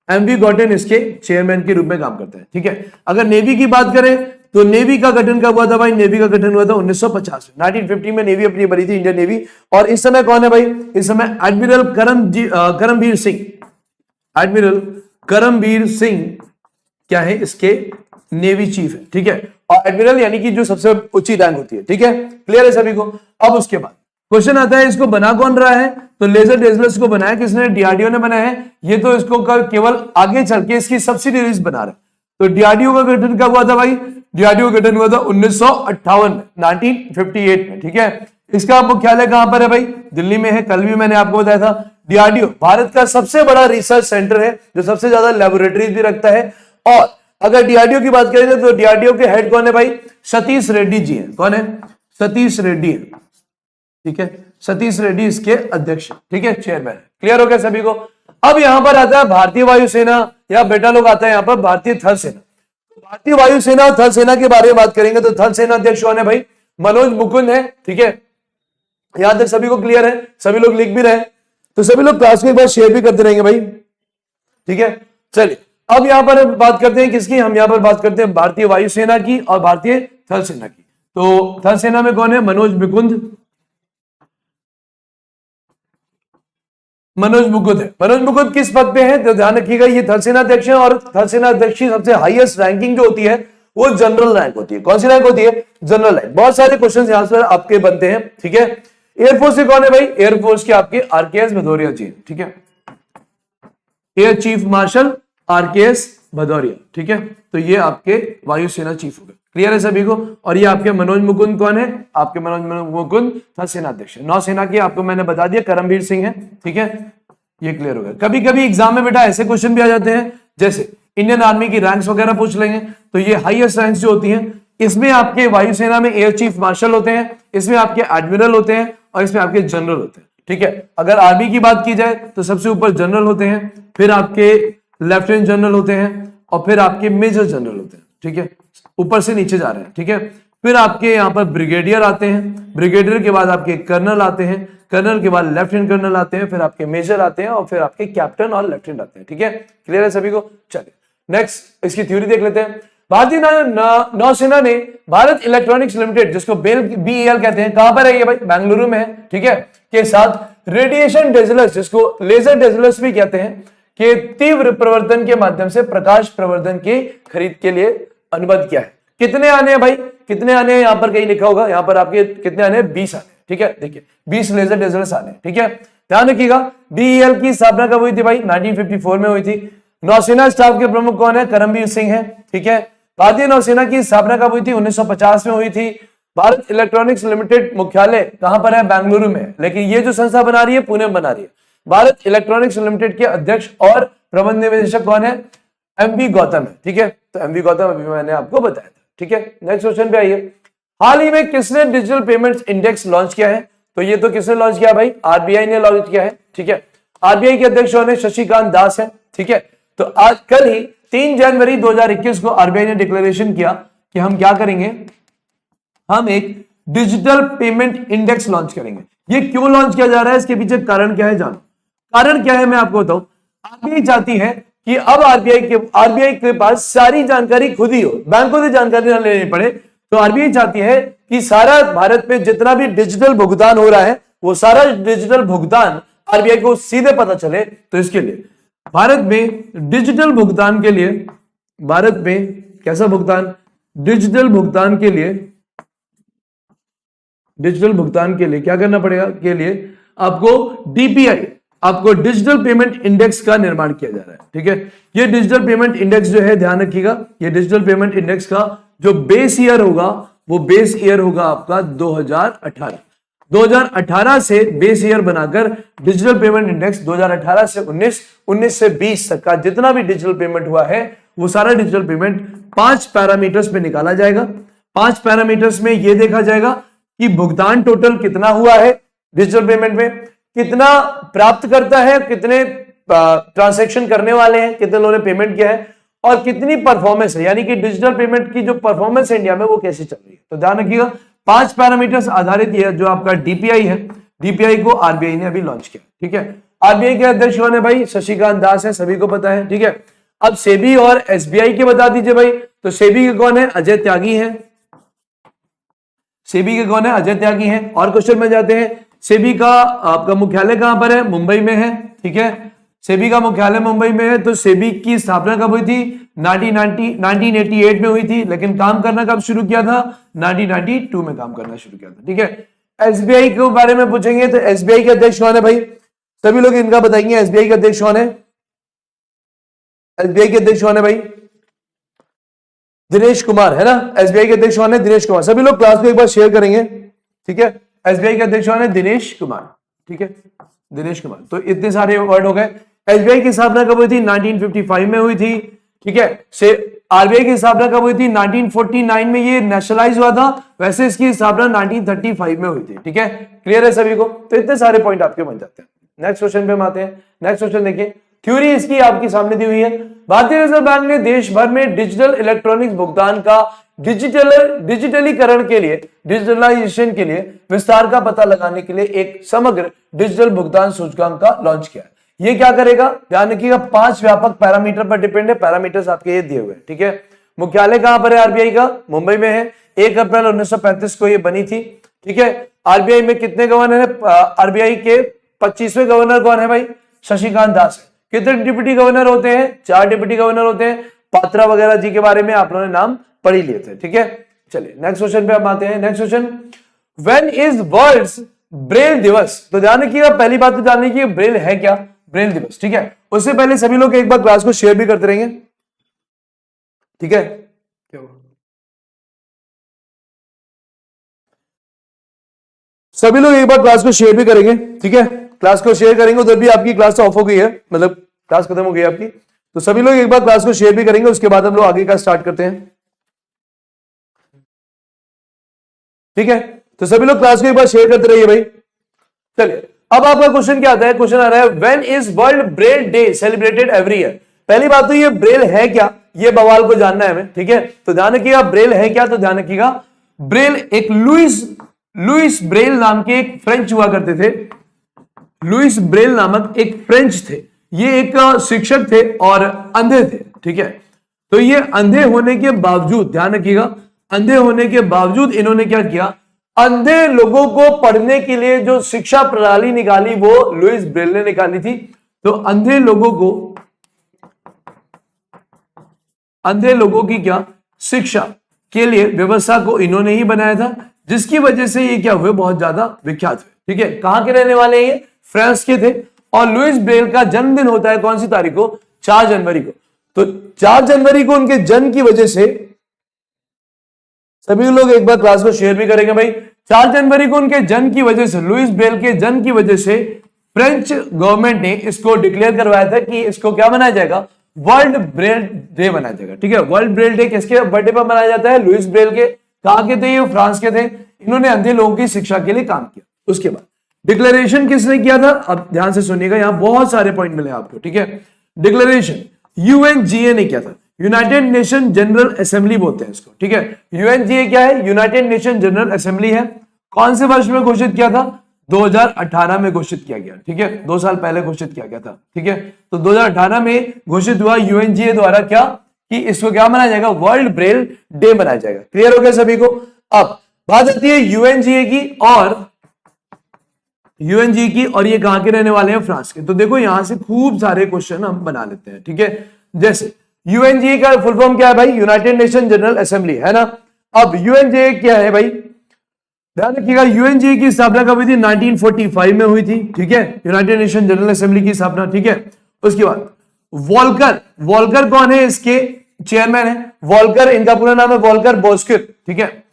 एमवी गॉटेन इसके चेयरमैन के रूप में काम करते हैं। ठीक है, अगर नेवी की बात करें तो नेवी का गठन कब हुआ था भाई? नेवी का गठन हुआ था 1950 में। 1950 में नेवी अपनी बनी थी, इंडियन नेवी। और इस समय कौन है भाई? इस समय एडमिरल करमबीर सिंह। एडमिरल करमबीर सिंह क्या है? इसके नेवी चीफ है। ठीक है, और एडमिरल यानी कि जो सबसे ऊंची रैंक होती है। ठीक है, क्लियर है सभी को? अब उसके बाद क्वेश्चन आता है, इसको बना कौन रहा है? तो लेजर डेजलर्स को बनाया किसने? डीआरडीओ ने बनाया है। ये तो इसको केवल आगे चल के इसकी सब्सिडीज बना रहे। तो डीआरडीओ का गठन कब हुआ था भाई? डीआरडीओ का गठन हुआ था 1958 में, 1958 में। ठीक है, इसका मुख्यालय कहां पर है भाई? दिल्ली में है। कल भी मैंने आपको बताया था, डीआरडीओ भारत का सबसे बड़ा रिसर्च सेंटर है जो सबसे ज्यादा लेबोरेटरीज भी रखता है। और अगर डीआरडीओ की बात करें तो डीआरडीओ के हेड कौन है भाई? सतीश रेड्डी जी हैं। कौन है? सतीश रेड्डी है। ठीक है, सतीश रेड्डी इसके अध्यक्ष। ठीक है, चेयरमैन। क्लियर हो गया सभी को? अब यहां पर आता है भारतीय वायुसेना, या बेटा लोग आता है यहां पर भारतीय थल सेना। भारतीय वायुसेना और थल सेना के बारे में बात करेंगे तो थल सेना अध्यक्ष कौन है भाई? मनोज मुकुंद है। ठीक है, यहां तक सभी को क्लियर है? सभी लोग लिख भी रहे हैं तो सभी लोग क्लास को एक बार शेयर भी करते रहेंगे भाई। ठीक है, चलिए अब यहां पर बात करते हैं किसकी? हम यहां पर बात करते हैं भारतीय वायुसेना की और भारतीय थल सेना की। तो थल सेना में कौन है? मनोज मुकुंद। मनोज मुकुंद है। मनोज मुकुंद किस पद पे है? तो ध्यान रखिएगा, ये थल सेना अध्यक्ष है। और थल सेना अध्यक्ष की सबसे हाईएस्ट रैंकिंग जो होती है वो जनरल रैंक होती है। कौन सी रैंक होती है? General rank. बहुत सारे क्वेश्चन यहां पर आपके बनते हैं। ठीक है, एयरफोर्स के कौन है भाई? एयरफोर्स के आपके आरकेएस भदौरिया जी। ठीक है, air chief marshal RKS Bhadauria. ठीक है, तो ये आपके वायुसेना चीफ हो गए। क्लियर है सभी को? और ये आपके मनोज मुकुंद कौन है? आपके मनोज मुकुंद थल सेना अध्यक्ष है। नौसेना के आपको मैंने बता दिया करमबीर सिंह है। ठीक है, ये क्लियर हो गया। कभी कभी एग्जाम में बेटा ऐसे क्वेश्चन भी आ जाते हैं, जैसे इंडियन आर्मी की रैंक्स वगैरह पूछ लेंगे। तो ये हाईएस्ट रैंक्स जो होती हैं, इसमें आपके वायुसेना में एयर चीफ मार्शल होते हैं, इसमें आपके एडमिरल होते हैं और इसमें आपके जनरल होते हैं। ठीक है, अगर आर्मी की बात की जाए तो सबसे ऊपर जनरल होते हैं, फिर आपके लेफ्टिनेंट जनरल होते हैं और फिर आपके मेजर जनरल होते हैं। ठीक है, ऊपर से नीचे जा रहे हैं। ठीक है, फिर आपके यहाँ पर ब्रिगेडियर आते हैं, ब्रिगेडियर के बाद आपके कर्नल आते हैं, कर्नल के बाद लेफ्टिनेंट कर्नल आते हैं, फिर आपके मेजर आते हैं और फिर आपके कैप्टन और लेफ्टिनेंट आते हैं। ठीक है, क्लियर है सभी को? चलिए नेक्स्ट इसकी थ्योरी देख लेते हैं। भारतीय नौसेना ने भारत इलेक्ट्रॉनिक्स लिमिटेड, जिसको बीईएल कहते हैं, कहां पर है ये भाई? बेंगलुरु में है। ठीक है, के साथ रेडिएशन डेजलर्स, जिसको लेजर डेजलर्स भी कहते हैं, के तीव्र प्रवर्तन के माध्यम से प्रकाश प्रवर्धन की खरीद के लिए अनुबंध किया है। कितने आने हैं भाई? कितने आने हैं? यहां पर कहीं लिखा होगा, यहां पर आपके कितने आने हैं? 20 आने। ठीक है, देखिए 20 लेजर डेजलर्स आने। ठीक है, ध्यान रखिएगा। बीईएल की स्थापना कब हुई थी भाई? 1954 में हुई थी। नौसेना स्टाफ के प्रमुख कौन है? करमबीर सिंह है। ठीक है, भारतीय नौसेना की स्थापना कब हुई थी? 1950 में हुई थी। भारत इलेक्ट्रॉनिक्स लिमिटेड मुख्यालय कहां पर है? बेंगलुरु में। लेकिन ये जो संस्था बना रही है पुणे में बना रही है। भारत इलेक्ट्रॉनिक्स लिमिटेड के अध्यक्ष और प्रबंध निदेशक कौन है? एमवी गौतम है। ठीक है, तो एमवी गौतम अभी मैंने आपको बताया था। ठीक है, नेक्स्ट क्वेश्चन पे आइए। हाल ही में किसने डिजिटल पेमेंट्स इंडेक्स लॉन्च किया है? तो ये तो किसने लॉन्च किया भाई? आरबीआई ने लॉन्च किया है। ठीक है, आरबीआई के अध्यक्ष कौन है? शशिकांत दास है। ठीक है, तो आज कल ही 3 जनवरी 2021 को आरबीआई ने डिक्लेरेशन किया कि हम क्या करेंगे? हम एक डिजिटल पेमेंट इंडेक्स लॉन्च करेंगे। ये क्यों लॉन्च किया जा रहा है? इसके पीछे कारण क्या है जानो। कारण क्या है मैं आपको बताऊं। आरबीआई चाहती है कि अब आरबीआई के पास सारी जानकारी खुद ही हो, बैंकों से जानकारी ना लेनी पड़े। तो आरबीआई चाहती है कि सारा भारत में जितना भी डिजिटल भुगतान हो रहा है वो सारा डिजिटल भुगतान आरबीआई को सीधे पता चले। तो इसके लिए भारत में डिजिटल भुगतान के लिए, भारत में कैसा भुगतान? डिजिटल भुगतान के लिए, डिजिटल भुगतान के लिए क्या करना पड़ेगा? के लिए आपको डीपीआई, आपको डिजिटल पेमेंट इंडेक्स का निर्माण किया जा रहा है। ठीक है, ये डिजिटल पेमेंट इंडेक्स जो है, ध्यान रखिएगा, ये डिजिटल पेमेंट इंडेक्स का जो बेस ईयर होगा वो बेस ईयर होगा आपका 2018। 2018 से बेस ईयर बनाकर डिजिटल पेमेंट इंडेक्स 2018 से 19, 19 से 20 तक का जितना भी डिजिटल पेमेंट हुआ है वो सारा डिजिटल पेमेंट 5 पैरामीटर्स में निकाला जाएगा। 5 पैरामीटर्स में यह देखा जाएगा कि भुगतान टोटल कितना हुआ है डिजिटल पेमेंट में, कितना प्राप्त करता है, कितने ट्रांजैक्शन करने वाले हैं, कितने लोगों ने पेमेंट किया है, और कितनी परफॉर्मेंस है, यानी कि डिजिटल पेमेंट की जो परफॉर्मेंस है इंडिया में वो कैसे चल रही है। तो ध्यान रखिएगा 5 पैरामीटर्स आधारित ये जो आपका डीपीआई है, डीपीआई को आरबीआई ने अभी लॉन्च किया। ठीक है, आरबीआई के अध्यक्ष कौन है भाई? शशिकांत दास है, सभी को पता है। ठीक है, अब सेबी और एसबीआई के बता दीजिए भाई। तो सेबी के कौन है? अजय त्यागी है। सेबी के कौन है? अजय त्यागी है। और क्वेश्चन में जाते हैं, सेबी का आपका मुख्यालय कहां पर है? मुंबई में है। ठीक है, सेबी का मुख्यालय मुंबई में है। तो सेबी की स्थापना कब हुई थी? 1988 में हुई थी, लेकिन काम करना कब शुरू किया था? 1992 में काम करना शुरू किया था। ठीक है, एसबीआई के बारे में पूछेंगे तो एसबीआई के अध्यक्ष कौन है भाई? सभी लोग इनका बताएंगे। एसबीआई के अध्यक्ष कौन है? एसबीआई के अध्यक्ष कौन है भाई? दिनेश कुमार है ना। एसबीआई के अध्यक्ष कौन है? दिनेश कुमार। सभी लोग क्लास को एक बार शेयर करेंगे। ठीक है, एसबीआई के अध्यक्ष कौन है? दिनेश कुमार। ठीक है, दिनेश कुमार। तो इतने सारे वर्ड हो गए। एसबीआई की स्थापना कब हुई थी? 1955 में हुई थी। ठीक है, से आरबीआई की स्थापना कब हुई थी? 1949 में ये नेशनलाइज हुआ था। वैसे इसकी स्थापना 1935 में हुई थी। ठीक है, क्लियर है सभी को? तो इतने सारे पॉइंट आपके बन जाते हैं। नेक्स्ट क्वेश्चन पे हम आते हैं। नेक्स्ट क्वेश्चन देखिए, थ्योरी इसकी आपके सामने दी हुई है। भारतीय रिजर्व बैंक ने देश भर में डिजिटल इलेक्ट्रॉनिक्स भुगतान का डिजिटलीकरण के लिए, डिजिटलाइजेशन के लिए विस्तार का पता लगाने के लिए एक समग्र डिजिटल भुगतान सूचकांक का लॉन्च किया। ये क्या करेगा? ध्यान रखिएगा, 5 व्यापक पैरामीटर पर डिपेंड है। पैरामीटर्स आपके ये दिए हुए हैं। ठीक है, मुख्यालय कहां पर है आरबीआई का? मुंबई में है। 1 अप्रैल 1935 को ये बनी थी। ठीक है, आरबीआई में कितने गवर्नर है? आरबीआई के 25वें गवर्नर कौन है भाई? शशिकांत दास है। कितने डिप्टी गवर्नर होते हैं? 4 डिप्टी गवर्नर होते हैं। पात्रा वगैरह जी के बारे में आप लोगों ने नाम पढ़ ही लिए थे। ठीक है, चलिए नेक्स्ट क्वेश्चन पे हम आते हैं। Next question, when is world's braille दिवस? तो ध्यान रखिएगा, पहली बात तो जानने की ब्रेल है क्या? ब्रेल दिवस। ठीक है, उससे पहले सभी लोग एक बार क्लास को शेयर भी करते रहेंगे। ठीक है, सभी लोग एक बार क्लास को शेयर भी करेंगे। ठीक है, क्लास को शेयर करेंगे, उधर भी आपकी क्लास ऑफ हो गई है, मतलब क्लास खत्म हो गई है आपकी। तो सभी लोग एक बार क्लास को शेयर भी करेंगे, उसके बाद हम लोग आगे का स्टार्ट करते हैं। ठीक है, तो सभी लोग क्लास को एक बार शेयर करते रहिए भाई। चलिए, अब आपका क्वेश्चन क्या आता है? क्वेश्चन आ रहा है, when is world Braille day celebrated every year? पहली बात तो ये ब्रेल है क्या, ये बवाल को जानना है हमें। ठीक है, तो ध्यान रखिएगा, ब्रेल है क्या? तो ध्यान रखिएगा, ब्रेल एक लुइस ब्रेल नाम के एक फ्रेंच हुआ करते थे। लुइस ब्रेल नामक एक फ्रेंच थे। ये एक शिक्षक थे और अंधे थे। ठीक है, तो ये अंधे होने के बावजूद, ध्यान रखिएगा, अंधे होने के बावजूद इन्होंने क्या किया? अंधे लोगों को पढ़ने के लिए जो शिक्षा प्रणाली निकाली वो लुइस ब्रेल ने निकाली थी। तो अंधे लोगों की क्या शिक्षा के लिए व्यवस्था को इन्होंने ही बनाया था, जिसकी वजह से ये क्या हुए? बहुत ज्यादा विख्यात हुए। ठीक है, कहां के रहने वाले हैं? ये फ्रांस के थे। और लुइस ब्रेल का जन्मदिन होता है कौन सी तारीख को? 4 जनवरी को। तो 4 जनवरी को उनके जन्म की वजह से, सभी लोग एक बार क्लास को शेयर भी करेंगे भाई। 4 जनवरी को उनके जन्म की वजह से, लुइस ब्रेल के जन्म की वजह से फ्रेंच गवर्नमेंट ने इसको डिक्लेयर करवाया था कि इसको क्या बनाया जाएगा? वर्ल्ड ब्रेल डे बनाया जाएगा। ठीक है, वर्ल्ड ब्रेल डे किसके बर्थडे पर मनाया जाता है? लुइस ब्रेल के। कहां के थे ये? फ्रांस के थे। इन्होंने अंधे लोगों की शिक्षा के लिए काम किया। उसके बाद डिक्लेरेशन किसने किया था? अब ध्यान से सुनिएगा, यहां बहुत सारे पॉइंट मिले आपको। ठीक है, डिक्लेरेशन यूएनजीए ने किया था। यूनाइटेड नेशन जनरल असेंबली बोलते हैं इसको। ठीक है, यूएनजीए क्या है? यूनाइटेड नेशन जनरल असेंबली है। कौन से वर्ष में घोषित किया था? 2018 में घोषित किया गया। ठीक है, 2 साल पहले घोषित किया गया था। ठीक है, तो 2018 में घोषित हुआ यूएनजीए द्वारा क्या, कि इसको क्या मनाया जाएगा? वर्ल्ड ब्रेल डे मनाया जाएगा। क्लियर हो गया सभी को? अब बात आती है यूएनजीए की, और ये कहां के रहने वाले हैं? फ्रांस के। तो देखो यहां से खूब सारे क्वेश्चन हम बना लेते हैं। ठीक है, जैसे यूएनजीए का फुल फॉर्म क्या है भाई? यूनाइटेड नेशन जनरल असेंबली, है ना। अब यूएनजीए क्या है भाई? ध्यान रखिएगा, यूएनजीए की स्थापना कब हुई थी? 1945 में हुई थी। ठीक है, यूनाइटेड नेशन जनरल असेंबली की स्थापना। ठीक है, उसके बाद वॉल्कर कौन है? इसके चेयरमैन है वॉल्कर, इनका पूरा नाम है वॉल्कर बोस्क्विर। ठीक है,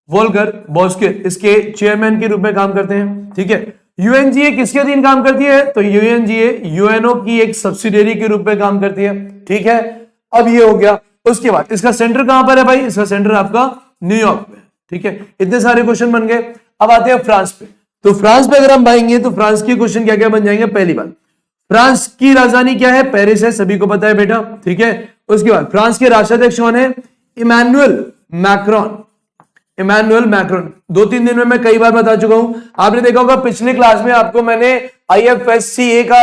वॉल्कर बोस्क्विर इसके चेयरमैन के रूप में काम करते हैं। ठीक है, यूएनजीए किसके अधीन काम करती है? तो यूएनजीए यूएनओ की एक सब्सिडियरी के रूप में काम करती है। ठीक है, अब ये हो गया। उसके बाद इसका सेंटर कहां पर है भाई? इसका सेंटर आपका न्यूयॉर्क में। ठीक है, इतने सारे क्वेश्चन बन गए। अब आते हैं फ्रांस पे। तो फ्रांस पे अगर हम आएंगे तो फ्रांस के क्वेश्चन क्या क्या बन जाएंगे। पहली बात, फ्रांस की राजधानी क्या है, पेरिस है, सभी को पता है बेटा, ठीक है। उसके बाद फ्रांस के राष्ट्राध्यक्ष कौन है, इमैनुअल मैक्रोन। इमैनुअल मैक्रोन 2-3 दिन में मैं कई बार बता चुका हूं। आपने देखा होगा पिछले क्लास में आपको मैंने IFSCA का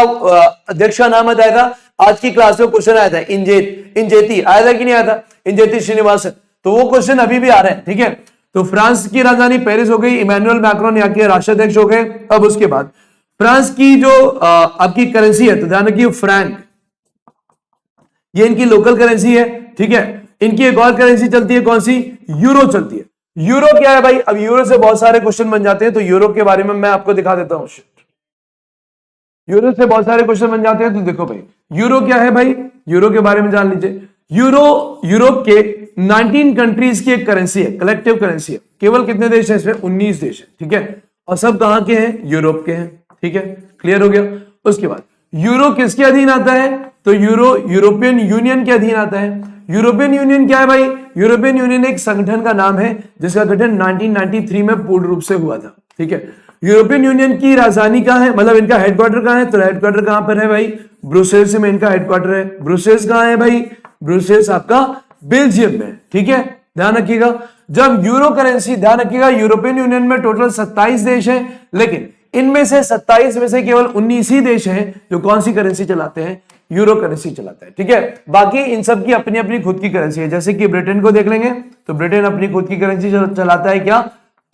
अध्यक्ष का नाम बताया था। आज की क्लास में क्वेश्चन आया था इंजेती आया था कि नहीं आया था, इंजेती श्रीनिवासन। तो वो क्वेश्चन अभी भी आ रहे हैं, ठीक है। तो फ्रांस की राजधानी पेरिस हो गई, इमैनुअल मैक्रोन यहाँ के राष्ट्राध्यक्ष हो गए। अब उसके बाद फ्रांस की जो आपकी करेंसी है, तो ध्यान रखिए फ्रैंक, ये इनकी लोकल करेंसी है, ठीक है। इनकी एक और करेंसी चलती है, कौन सी, यूरो चलती है। यूरो क्या है भाई, अब यूरो से बहुत सारे क्वेश्चन बन जाते हैं, तो यूरो के बारे में मैं आपको दिखा देता हूं। यूरो से बहुत सारे क्वेश्चन बन जाते हैं, तो देखो भाई यूरो क्या है भाई, यूरो के बारे में जान लीजिए। यूरो यूरोप के 19 कंट्रीज की एक करेंसी है, कलेक्टिव करेंसी है। केवल कितने देश हैं इसमें, 19 देश है, ठीक है। और सब कहां के हैं, यूरोप के हैं, ठीक है, क्लियर हो गया। उसके बाद यूरो किसके अधीन आता है, तो यूरो यूरोपियन यूनियन के अधीन आता है। यूरोपियन यूनियन क्या है भाई, यूरोपियन यूनियन एक संगठन का नाम है जिसका गठन 1993 में पूर्ण रूप से हुआ था, ठीक है। यूरोपियन यूनियन की राजधानी कहां है, मतलब इनका हेडक्वार्टर कहां है, तो हेडक्वार्टर कहां पर है भाई, ब्रुसेल्स में इनका हेडक्वार्टर है। ब्रुसेल्स कहां है भाई, ब्रुसेल्स आपका बेल्जियम में, ठीक है, ध्यान रखिएगा। जब यूरो करेंसी, ध्यान रखिएगा यूरोपियन यूनियन में टोटल 27 देश हैं, लेकिन इनमें से 27 में से केवल 19 ही देश हैं जो कौन सी करेंसी चलाते हैं, यूरो करेंसी चलाता है, ठीक है। बाकी इन सब की अपनी अपनी खुद की करेंसी है। जैसे कि ब्रिटेन को देख लेंगे तो ब्रिटेन अपनी खुद की करेंसी चलाता है, क्या,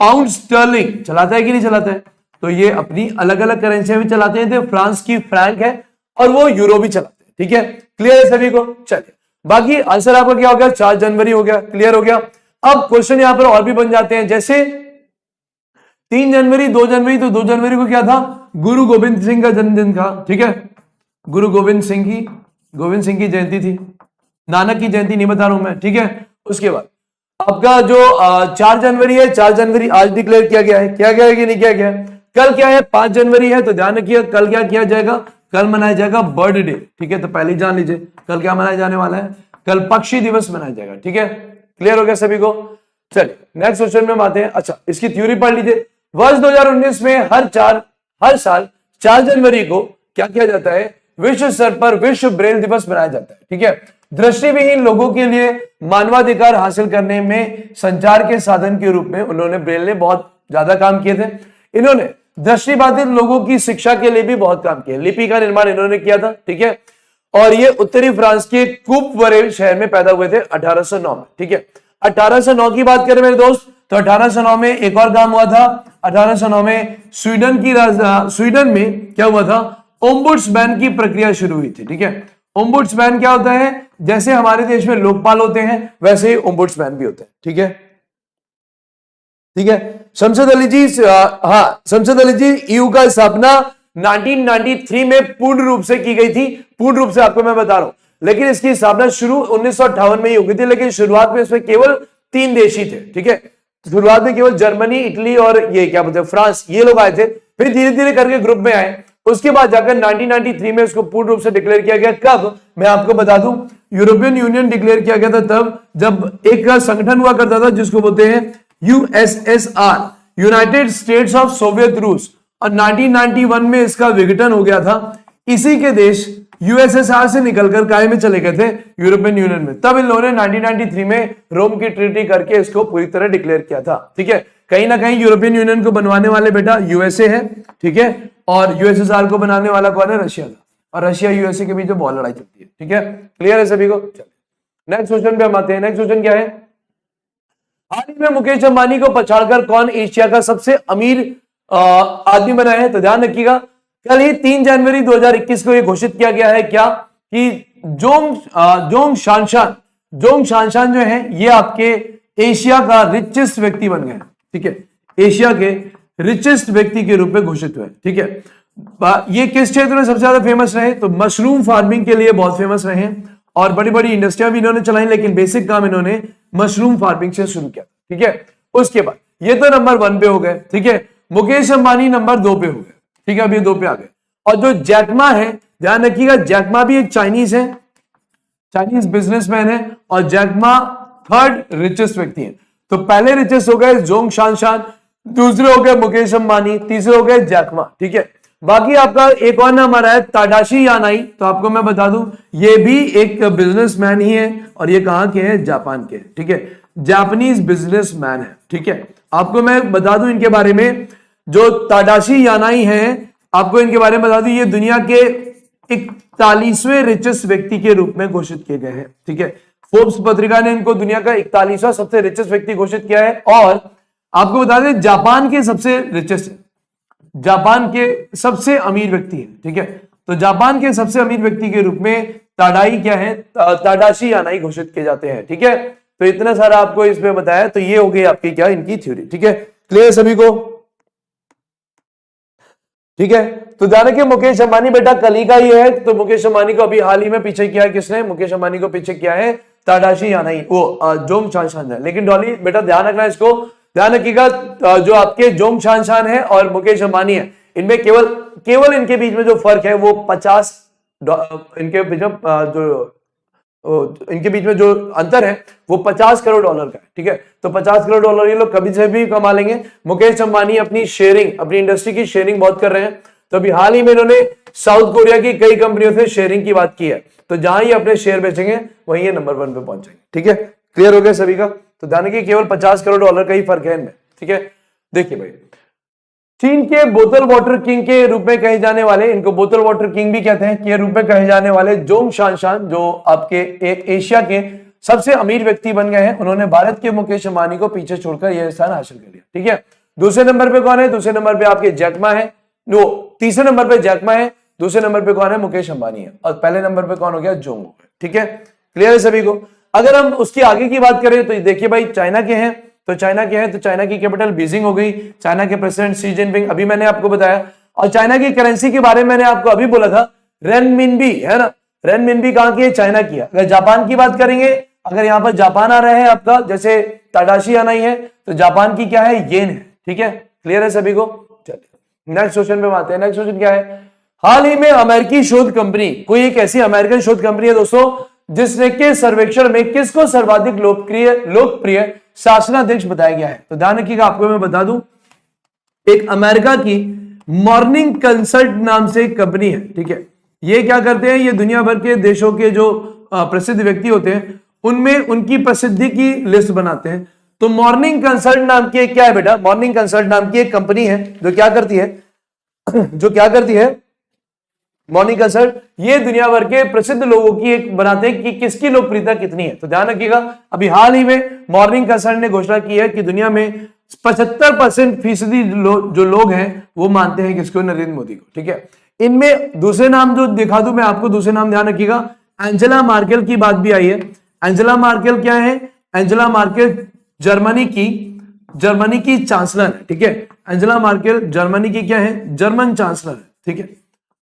पाउंड स्टर्लिंग चलाता है कि नहीं चलाता है। तो ये अपनी अलग अलग करेंसियां भी चलाते हैं। तो फ्रांस की फ्रैंक है और वो यूरो भी चलाते हैं, ठीक है, क्लियर है सभी को। चलिए बाकी आंसर आपका क्या हो गया, 4 जनवरी हो गया, क्लियर हो गया। अब क्वेश्चन यहां पर और भी बन जाते हैं, जैसे 3 जनवरी 2 जनवरी, तो 2 जनवरी को क्या था, गुरु गोविंद सिंह का जन्मदिन था, ठीक है। गुरु गोविंद सिंह की जयंती थी, नानक की जयंती नहीं बता रहा हूं मैं, ठीक है। उसके बाद आपका जो 4 जनवरी है, 4 जनवरी आज डिक्लेयर किया गया है, क्या गया है कि नहीं किया गया है। कल क्या है, 5 जनवरी है, तो ध्यान रखिए कल क्या किया जाएगा, कल मनाया जाएगा बर्ड डे, ठीक है। तो पहले ही जान लीजिए कल क्या मनाया जाने वाला है, कल पक्षी दिवस मनाया जाएगा, ठीक है, क्लियर हो गया सभी को। चलिए नेक्स्ट क्वेश्चन में आते हैं। अच्छा, इसकी थ्योरी पढ़ लीजिए। वर्ष 2019 में हर साल 4 जनवरी को क्या किया जाता है, विश्व स्तर पर विश्व ब्रेल दिवस मनाया जाता है, ठीक है। दृष्टिविहीन लोगों के लिए मानवाधिकार हासिल करने में संचार के साधन के रूप में उन्होंने, ब्रेल ने बहुत ज्यादा काम किए थे। इन्होंने दृष्टिबाधित लोगों की शिक्षा के लिए भी बहुत काम किया, लिपि का निर्माण इन्होंने किया था, ठीक है। और ये उत्तरी फ्रांस के कूपवरे शहर में पैदा हुए थे 1809 में, ठीक है। 1809 की बात करें मेरे दोस्त, तो 1809 में एक और काम हुआ था। 1809 में स्वीडन में क्या हुआ था, ओम्बुड्समैन की प्रक्रिया शुरू हुई थी, ठीक है। ओम्बुड्समैन क्या होता है, जैसे हमारे देश में लोकपाल होते हैं वैसे ही ओम्बुड्समैन भी होते हैं, ठीक है, ठीक है। शमशद अली जी ईयू का स्थापना 1993 में पूर्ण रूप से की गई थी। पूर्ण रूप से आपको मैं बता रहा हूं, लेकिन इसकी स्थापना शुरू 1958 में ही हो गई थी, लेकिन शुरुआत में इसमें केवल 3 देश ही थे, ठीक है। शुरुआत में केवल जर्मनी, इटली और ये क्या बोलते हैं फ्रांस, ये लोग आए थे। फिर धीरे धीरे करके ग्रुप में आए। उसके बाद जाकर 1993 में इसको पूर्ण रूप से डिक्लेयर किया गया। कब, मैं आपको बता दूं, यूरोपियन यूनियन डिक्लेयर किया गया था तब जब एक संगठन हुआ करता था जिसको बोलते हैं USSR, United states of Soviet रूस, और 1991 में इसका विघटन हो गया था। इसी के देश यूएसएसआर से निकलकर काय में चले गए थे, यूरोपियन यूनियन में। तब इन लोगों ने 1993 में रोम की ट्रीटी करके इसको पूरी तरह डिक्लेयर किया था, ठीक है। कहीं ना कहीं यूरोपियन यूनियन को बनवाने वाले बेटा यूएसए है, ठीक है, और यूएसएसआर को बनाने वाला कौन है, रशिया था। और रशिया यूएसए के बीच जो बहुत लड़ाई चलती है, ठीक है, क्लियर है सभी को। चलिए नेक्स्ट क्वेश्चन पे हम आते हैं। नेक्स्ट क्वेश्चन क्या है, हाल ही में मुकेश अंबानी को पछाड़कर कौन एशिया का सबसे अमीर आदमी बना है। तो ध्यान रखिएगा, कल ही 3 जनवरी 2021 को यह घोषित किया गया है क्या, कि जोंग शानशान जो है ये आपके एशिया का रिचेस्ट व्यक्ति बन गए, ठीक है, एशिया के रिचेस्ट व्यक्ति के रूप में घोषित हुए, ठीक है। ये किस क्षेत्र में सबसे ज्यादा फेमस रहे, तो मशरूम फार्मिंग के लिए बहुत फेमस रहे, और बड़ी बड़ी इंडस्ट्रियां भी इन्होंने चलाई, लेकिन बेसिक काम इन्होंने मशरूम फार्मिंग से शुरू किया, ठीक है। उसके बाद ये तो नंबर 1 पे हो गए, ठीक है। मुकेश अंबानी नंबर 2 पे हो गए, ठीक है, अभी 2 पे आ गए। और जो जैकमा है, ध्यान रखिएगा, जैकमा भी एक चाइनीज है, चाइनीज बिजनेसमैन है, और जैकमा 3rd रिचेस्ट व्यक्ति है। तो पहले रिचेस्ट हो गए जोंग शानशान, दूसरे हो गए मुकेश अंबानी, तीसरे हो गए जैक मा। ठीक है, बाकी आपका एक और नाम आ रहा है ताडाशी यानाई। तो आपको मैं बता दूं ये भी एक बिजनेसमैन ही है और ये कहां के हैं, जापान के। ठीक है, जापानीज बिजनेसमैन है। ठीक है, आपको मैं बता दूं इनके बारे में, जो ताडाशी यानाई हैं, आपको इनके बारे में बता दूं ये दुनिया के 41वें रिचेस्ट व्यक्ति के रूप में घोषित किए गए हैं। ठीक है, फोर्ब्स पत्रिका ने इनको दुनिया का 41वां सबसे रिचेस्ट व्यक्ति घोषित किया है। और आपको बता दें जापान के सबसे रिचेस्ट, जापान के सबसे अमीर व्यक्ति है। ठीक है, तो जापान के सबसे अमीर व्यक्ति के रूप में ताडाई क्या है, ताडाशी यानाई घोषित किए जाते हैं। ठीक है, तो इतना सारा आपको इसमें बताया। तो ये हो गई आपकी क्या, इनकी थ्योरी। ठीक है, क्लियर सभी को? ठीक है, तो ध्यान रखिए मुकेश अंबानी बेटा कल ही का ही है। तो मुकेश अंबानी को अभी हाल ही में पीछे किया है किसने, मुकेश अंबानी को पीछे किया है ताडाशी यानाई, वो जोंग चांशान है। लेकिन डॉली बेटा ध्यान रखना, इसको ध्यान रखिएगा, जो आपके जोंग चांशान है और मुकेश अंबानी है, इनमें केवल इनके बीच में जो फर्क है वो 50 इनके बीच में इनके बीच में जो अंतर है वो 50 करोड़ डॉलर का है। ठीक है, तो 50 करोड़ डॉलर ये लोग कभी से भी कमा लेंगे। मुकेश अंबानी अपनी शेयरिंग, अपनी इंडस्ट्री की शेयरिंग बहुत कर रहे हैं। तो अभी हाल ही में इन्होंने साउथ कोरिया की कई कंपनियों से शेयरिंग की बात की है। तो जहां ये अपने शेयर बेचेंगे वहीं ये नंबर 1 पे पहुंचेंगे। ठीक है, क्लियर हो गया सभी का? तो ध्यान रखिए केवल 50 करोड़ डॉलर का ही फर्क है इनमें। ठीक है, देखिए भाई, चीन के बोतल वाटर किंग के रूप में कहे जाने वाले, इनको बोतल वाटर किंग भी कहते हैं, के रूप में कहे जाने वाले जोंग शानशान, जो आपके एशिया के सबसे अमीर व्यक्ति बन गए हैं। उन्होंने भारत के मुकेश अंबानी को पीछे छोड़कर यह स्थान हासिल कर लिया। ठीक है, दूसरे नंबर पे कौन है, दूसरे नंबर पे आपके जैक मा है, नो तीसरे नंबर पे जैक मा है, दूसरे नंबर पे कौन है, मुकेश अंबानी है, और पहले नंबर पे कौन हो गया, जोंग। ठीक है, क्लियर है सभी को? अगर हम उसकी आगे की बात करें तो देखिए भाई चाइना के हैं, तो चाइना के हैं, तो चाइना की कैपिटल बीजिंग हो गई, चाइना के प्रेसिडेंट शी जिनपिंग, अभी मैंने आपको बताया। और चाइना की करेंसी के बारे में मैंने आपको अभी बोला था, रेनमिनबी है ना, रेनमिनबी कहां की है, चाइना की है। अगर जापान की बात करेंगे, अगर यहां पर जापान आ रहा है आपका, जैसे ताडाशी आना ही है, तो जापान की क्या है, येन है। ठीक है, क्लियर है सभी को? चलिए नेक्स्ट क्वेश्चन पे आते हैं। नेक्स्ट क्वेश्चन क्या है, हाल ही में अमेरिकी शोध कंपनी, कोई एक ऐसी अमेरिकन शोध कंपनी है दोस्तों जिसने के सर्वेक्षण में किसको सर्वाधिक लोकप्रिय शासनाध्यक्ष बताया गया है। तो ध्यान रखिएगा, आपको मैं बता दूं, एक अमेरिका की मॉर्निंग कंसल्ट नाम से एक कंपनी है। ठीक है, ये क्या करते हैं, ये दुनिया भर के देशों के जो प्रसिद्ध व्यक्ति होते हैं उनमें उनकी प्रसिद्धि की लिस्ट बनाते हैं। तो मॉर्निंग कंसल्ट नाम की क्या है बेटा, मॉर्निंग कंसल्ट नाम की एक कंपनी है जो क्या करती है मॉर्निंग कंसल्ट, ये दुनिया भर के प्रसिद्ध लोगों की एक बनाते हैं कि किसकी लोकप्रियता कितनी है। तो ध्यान रखिएगा, अभी हाल ही में मॉर्निंग कंसल्ट ने घोषणा की है कि दुनिया में 75% जो लोग हैं वो मानते हैं किसको, नरेंद्र मोदी को। ठीक है, इनमें दूसरे नाम जो दिखा दूं मैं आपको, दूसरे नाम ध्यान रखिएगा, एंजेला मार्केल की बात भी आई है। एंजेला मार्केल क्या है, एंजेला मार्केल जर्मनी की चांसलर है। ठीक है, एंजेला मार्केल जर्मनी की क्या है, जर्मन चांसलर है। ठीक है,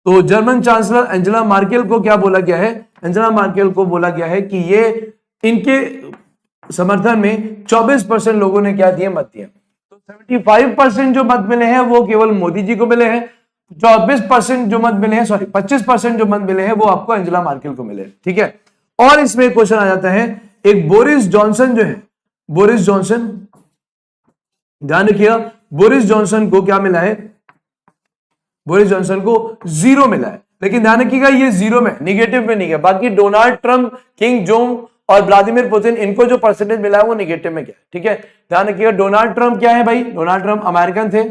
तो जर्मन चांसलर एंजेला मार्केल को क्या बोला गया है, एंजेला मार्केल को बोला गया है कि ये इनके समर्थन में 24% लोगों ने क्या दिए, मत दिए। तो 75% जो मत मिले हैं वो केवल मोदी जी को मिले हैं, 24% जो मत मिले हैं, 25% जो मत मिले हैं वो आपको एंजेला मार्केल को मिले। ठीक है, और इसमें क्वेश्चन आ जाता है, एक बोरिस जॉनसन जो है, बोरिस जॉनसन, ध्यान रखिएगा, बोरिस जॉनसन को क्या मिला है, बोरिस जॉनसन को 0 मिला है। लेकिन ध्यान रखिएगा ये 0 में, निगेटिव में नहीं है। बाकी डोनाल्ड ट्रंप, किंग जोंग और व्लादिमीर पुतिन, इनको जो परसेंटेज मिला है वो निगेटिव में क्या है। ठीक है, ध्यान रखिएगा, डोनाल्ड ट्रंप क्या है भाई, डोनाल्ड ट्रंप अमेरिकन थे।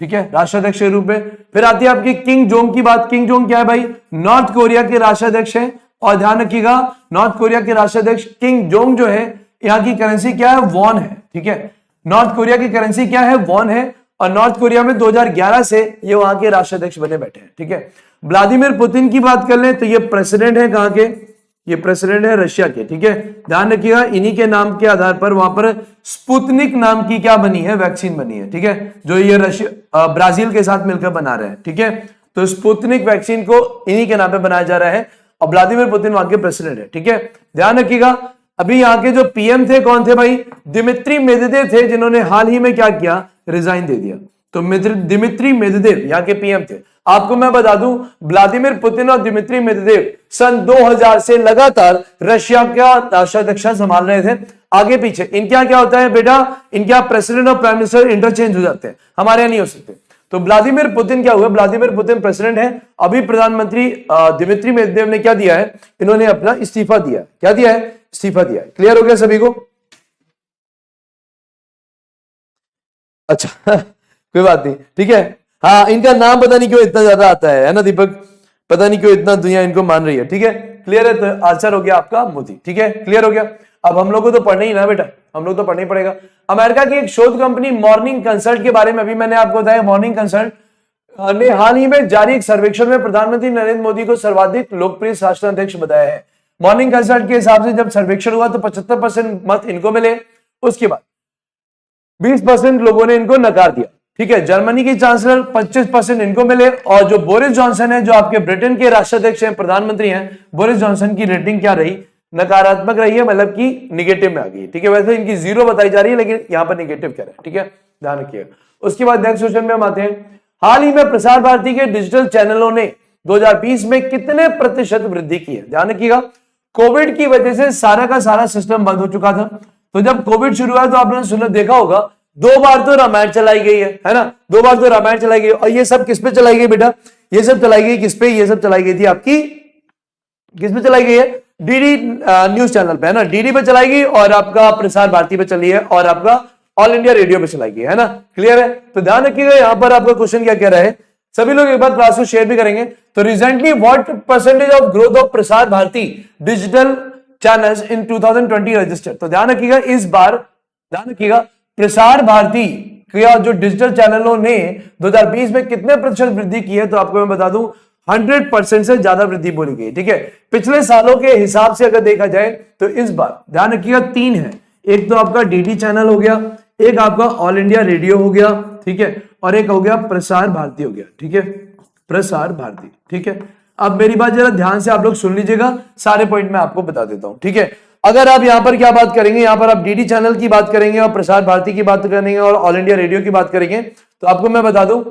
ठीक है, राष्ट्राध्यक्ष के रूप में। फिर आती है आपकी किंग जोंग की बात, किंग जोंग क्या है भाई, नॉर्थ कोरिया के राष्ट्राध्यक्ष है। और ध्यान रखिएगा, नॉर्थ कोरिया के राष्ट्राध्यक्ष किंग जोंग जो है, यहाँ की करेंसी क्या है, वॉन है। ठीक है, नॉर्थ कोरिया की करेंसी क्या है, वॉन है, और नॉर्थ कोरिया में 2011 से ये वहां के राष्ट्राध्यक्ष बने बैठे हैं। ठीक है, व्लादिमीर पुतिन की बात कर लें तो ये प्रेसिडेंट है कहां के, ये प्रेसिडेंट है रशिया के। ठीक है, ध्यान रखिएगा, इन्हीं के नाम के आधार पर वहां पर स्पुतनिक नाम की क्या बनी है, वैक्सीन बनी है। ठीक है, जो ये रशिया ब्राजील के साथ मिलकर बना रहे हैं। ठीक है, तो स्पुतनिक वैक्सीन को इन्हीं के नाम पे बनाया जा रहा है, और व्लादिमीर पुतिन वहां के प्रेसिडेंट है। ठीक है, ध्यान रखिएगा, अभी यहाँ के जो पीएम थे कौन थे भाई, दिमित्री मेदवेदेव थे, जिन्होंने हाल ही में क्या किया, रिजाइन दे दिया। तो दिमित्री मेदवेदेव यहाँ के पीएम थे। आपको मैं बता दूं, व्लादिमीर पुतिन और दिमित्री मेदवेदेव सन 2000 से लगातार रशिया का राष्ट्राध्यक्ष संभाल रहे थे। आगे पीछे इनके यहाँ क्या होता है बेटा, इनके यहाँ प्रेसिडेंट और प्राइम मिनिस्टर इंटरचेंज हो जाते हैं, हमारे यहाँ नहीं हो सकते। तो व्लादिमीर पुतिन क्या हुआ, व्लादिमीर पुतिन प्रेसिडेंट है, अभी प्रधानमंत्री दिमित्री मेदवेदेव ने क्या दिया है, इन्होंने अपना इस्तीफा दिया। क्या दिया है, इस्तीफा दिया है। क्लियर हो गया सभी को? अच्छा कोई बात नहीं, ठीक है। हाँ, इनका नाम पता नहीं क्यों इतना ज्यादा आता है ना दीपक, पता नहीं क्यों इतना दुनिया इनको मान रही है, ठीक है। क्लियर है? तो आंसर हो गया आपका मोदी, ठीक है। क्लियर हो गया? अब हम लोग को तो पढ़ना ही ना बेटा, हम लोग तो पढ़ना ही पड़ेगा। अमेरिका की एक शोध कंपनी मॉर्निंग कंसल्ट के बारे में अभी मैंने आपको बताया, मॉर्निंग कंसल्ट ने हाल ही में जारी एक सर्वेक्षण में प्रधानमंत्री नरेंद्र मोदी को सर्वाधिक लोकप्रिय राष्ट्राध्यक्ष बताया है। मॉर्निंग कंसल्ट के हिसाब से जब सर्वेक्षण हुआ तो 75% मत इनको मिले, उसके बाद 20% लोगों ने इनको नकार दिया, ठीक है। जर्मनी की चांसलर 25% इनको मिले, और जो बोरिस जॉनसन है, जो आपके ब्रिटेन के राष्ट्राध्यक्ष हैं, प्रधानमंत्री हैं, बोरिस जॉनसन की रेटिंग क्या रही, नकारात्मक रही है, मतलब कि निगेटिव में आ गई, ठीक है। वैसे इनकी 0 बताई जा रही है, लेकिन यहां पर निगेटिव कह रहे हैं, ठीक है, ध्यान रखिएगा। उसके बाद नेक्स्ट क्वेश्चन में हम आते हैं, हाल ही में प्रसार भारती के डिजिटल चैनलों ने 2020 में कितने प्रतिशत वृद्धि की है? ध्यान रखिएगा, कोविड की वजह से सारा का सारा सिस्टम बंद हो चुका था। तो जब कोविड शुरू हुआ तो आपने सुना देखा होगा 2 बार तो रामायण चलाई गई है ना, 2 बार तो रामायण चलाई गई। और ये सब किस पे चलाई गई बेटा, ये सब चलाई गई किस पे, ये सब चलाई गई थी आपकी, किस पे चलाई गई है, डीडी न्यूज चैनल पे, है ना, डीडी पे चलाई गई, और आपका प्रसार भारती पे चली है, और आपका ऑल इंडिया रेडियो पे चलाई गई, है ना। क्लियर है? तो ध्यान रखिएगा, यहां पर आपका क्वेश्चन क्या कह रहा है, सभी लोग एक बार क्लास को शेयर भी करेंगे। तो recently what percentage of growth of Prasar Bharati digital channels in 2020 registered. तो ध्यान रखिएगा, इस बार ध्यान रखिएगा, प्रसार भारती का जो डिजिटल चैनलों ने 2020 में कितने प्रतिशत वृद्धि की है, तो आपको मैं बता दूं 100% से ज्यादा वृद्धि बोली गई, ठीक है। पिछले सालों के हिसाब से अगर देखा जाए तो इस बार ध्यान रखिएगा 3 है, एक तो आपका डीडी चैनल हो गया, एक आपका ऑल इंडिया रेडियो हो गया, ठीक है, और एक हो गया प्रसार भारती हो गया, ठीक है, प्रसार भारती, ठीक है। अब मेरी बात जरा ध्यान से आप लोग सुन लीजिएगा, सारे पॉइंट मैं आपको बता देता हूं, ठीक है। अगर आप यहां पर क्या बात करेंगे, यहां पर आप डीडी चैनल की बात करेंगे और प्रसार भारती की बात करेंगे और ऑल इंडिया रेडियो की बात करेंगे, तो आपको मैं बता दूं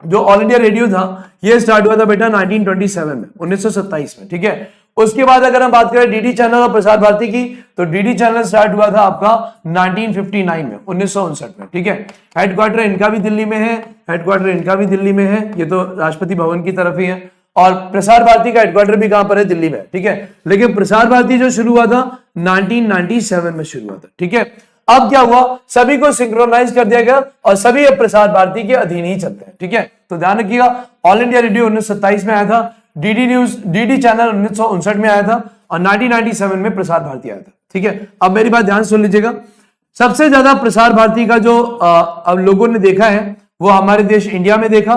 जो ऑल इंडिया रेडियो था ये स्टार्ट हुआ था बेटा 1927 में, 1927 में, ठीक है। उसके बाद अगर हम बात करें डीडी चैनल और प्रसार भारती की, तो डीडी चैनल स्टार्ट हुआ था आपका 1959 में, 1959 में, ठीक है। हेडक्वार्टर इनका भी दिल्ली में है, हेडक्वार्टर इनका भी दिल्ली में है, ये तो राष्ट्रपति भवन की तरफ ही है, और प्रसार भारती का हेडक्वार्टर भी कहां पर है, दिल्ली में, ठीक है। लेकिन प्रसार भारती जो शुरू हुआ था 1997 में शुरू हुआ था, ठीक है। अब क्या हुआ, सभी को सिंक्रोनाइज कर दिया गया और सभी अब प्रसार भारती के अधीन ही चलते हैं, ठीक है। तो ध्यान रखिएगा, ऑल इंडिया रेडियो 1927 में आया था, डीडी न्यूज डीडी चैनल 1959 में आया था, और 1997 में प्रसार भारती आया था, ठीक है। अब मेरी बात ध्यान सुन लीजिएगा, सबसे ज्यादा प्रसार भारती का जो अब लोगों ने देखा है वो हमारे देश इंडिया में देखा,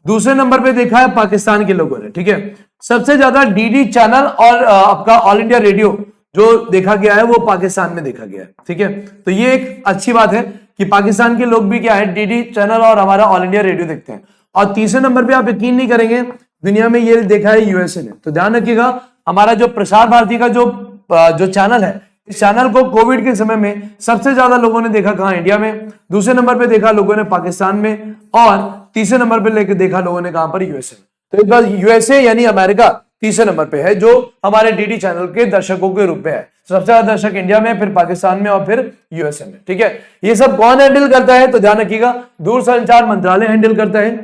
दूसरे नंबर पे देखा है पाकिस्तान के लोगों ने, ठीक है। सबसे ज्यादा डीडी चैनल और आपका ऑल इंडिया रेडियो जो देखा गया है वो पाकिस्तान में देखा गया है, ठीक है। तो ये एक अच्छी बात है कि पाकिस्तान के लोग भी क्या है, डीडी चैनल और हमारा ऑल इंडिया रेडियो देखते हैं। और तीसरे नंबर पे आप यकीन नहीं करेंगे, दुनिया में ये देखा है यूएसए ने। तो ध्यान रखिएगा, हमारा जो प्रसार भारती का जो चैनल है, इस चैनल को कोविड के समय में सबसे ज्यादा लोगों ने देखा कहां, इंडिया में, दूसरे नंबर पे देखा लोगों ने पाकिस्तान में, और तीसरे नंबर पे लेके देखा लोगों ने कहां पर, यूएसए में। तो इस बार यूएसए यानी अमेरिका तीसरे नंबर पे है, जो हमारे डीडी चैनल के दर्शकों के रूप में है। सबसे ज्यादा दर्शक इंडिया में, फिर पाकिस्तान में, और फिर यूएसए में, ठीक है। ये सब कौन हैंडल करता है, तो ध्यान रखिएगा दूरसंचार मंत्रालय हैंडल करता है।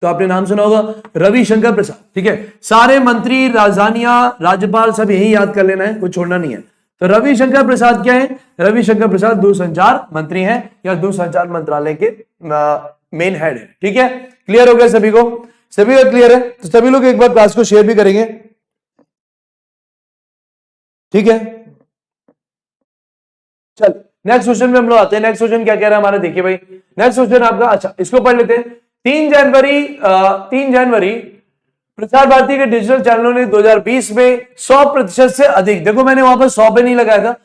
तो आपने नाम सुना होगा रविशंकर प्रसाद, ठीक है। सारे मंत्री, राजधानियां, राज्यपाल सब यही याद कर लेना है, कुछ छोड़ना नहीं है। तो रविशंकर प्रसाद क्या है, रविशंकर प्रसाद दूरसंचार मंत्री हैं या दूरसंचार मंत्रालय के मेन हेड है, ठीक है। क्लियर हो गया सभी को, सभी को क्लियर है? तो सभी लोग एक बार क्लास को शेयर भी करेंगे, ठीक है। चल नेक्स्ट क्वेश्चन में हम लोग आते हैं। नेक्स्ट क्वेश्चन क्या कह रहा है हमारा, देखिए भाई, नेक्स्ट क्वेश्चन आपका, अच्छा इसको पढ़ लेते हैं। 3 जनवरी प्रसार भारती के डिजिटल चैनलों ने 2020 में 100% से अधिक, देखो मैंने वहां पर 100 पे नहीं लगाया था,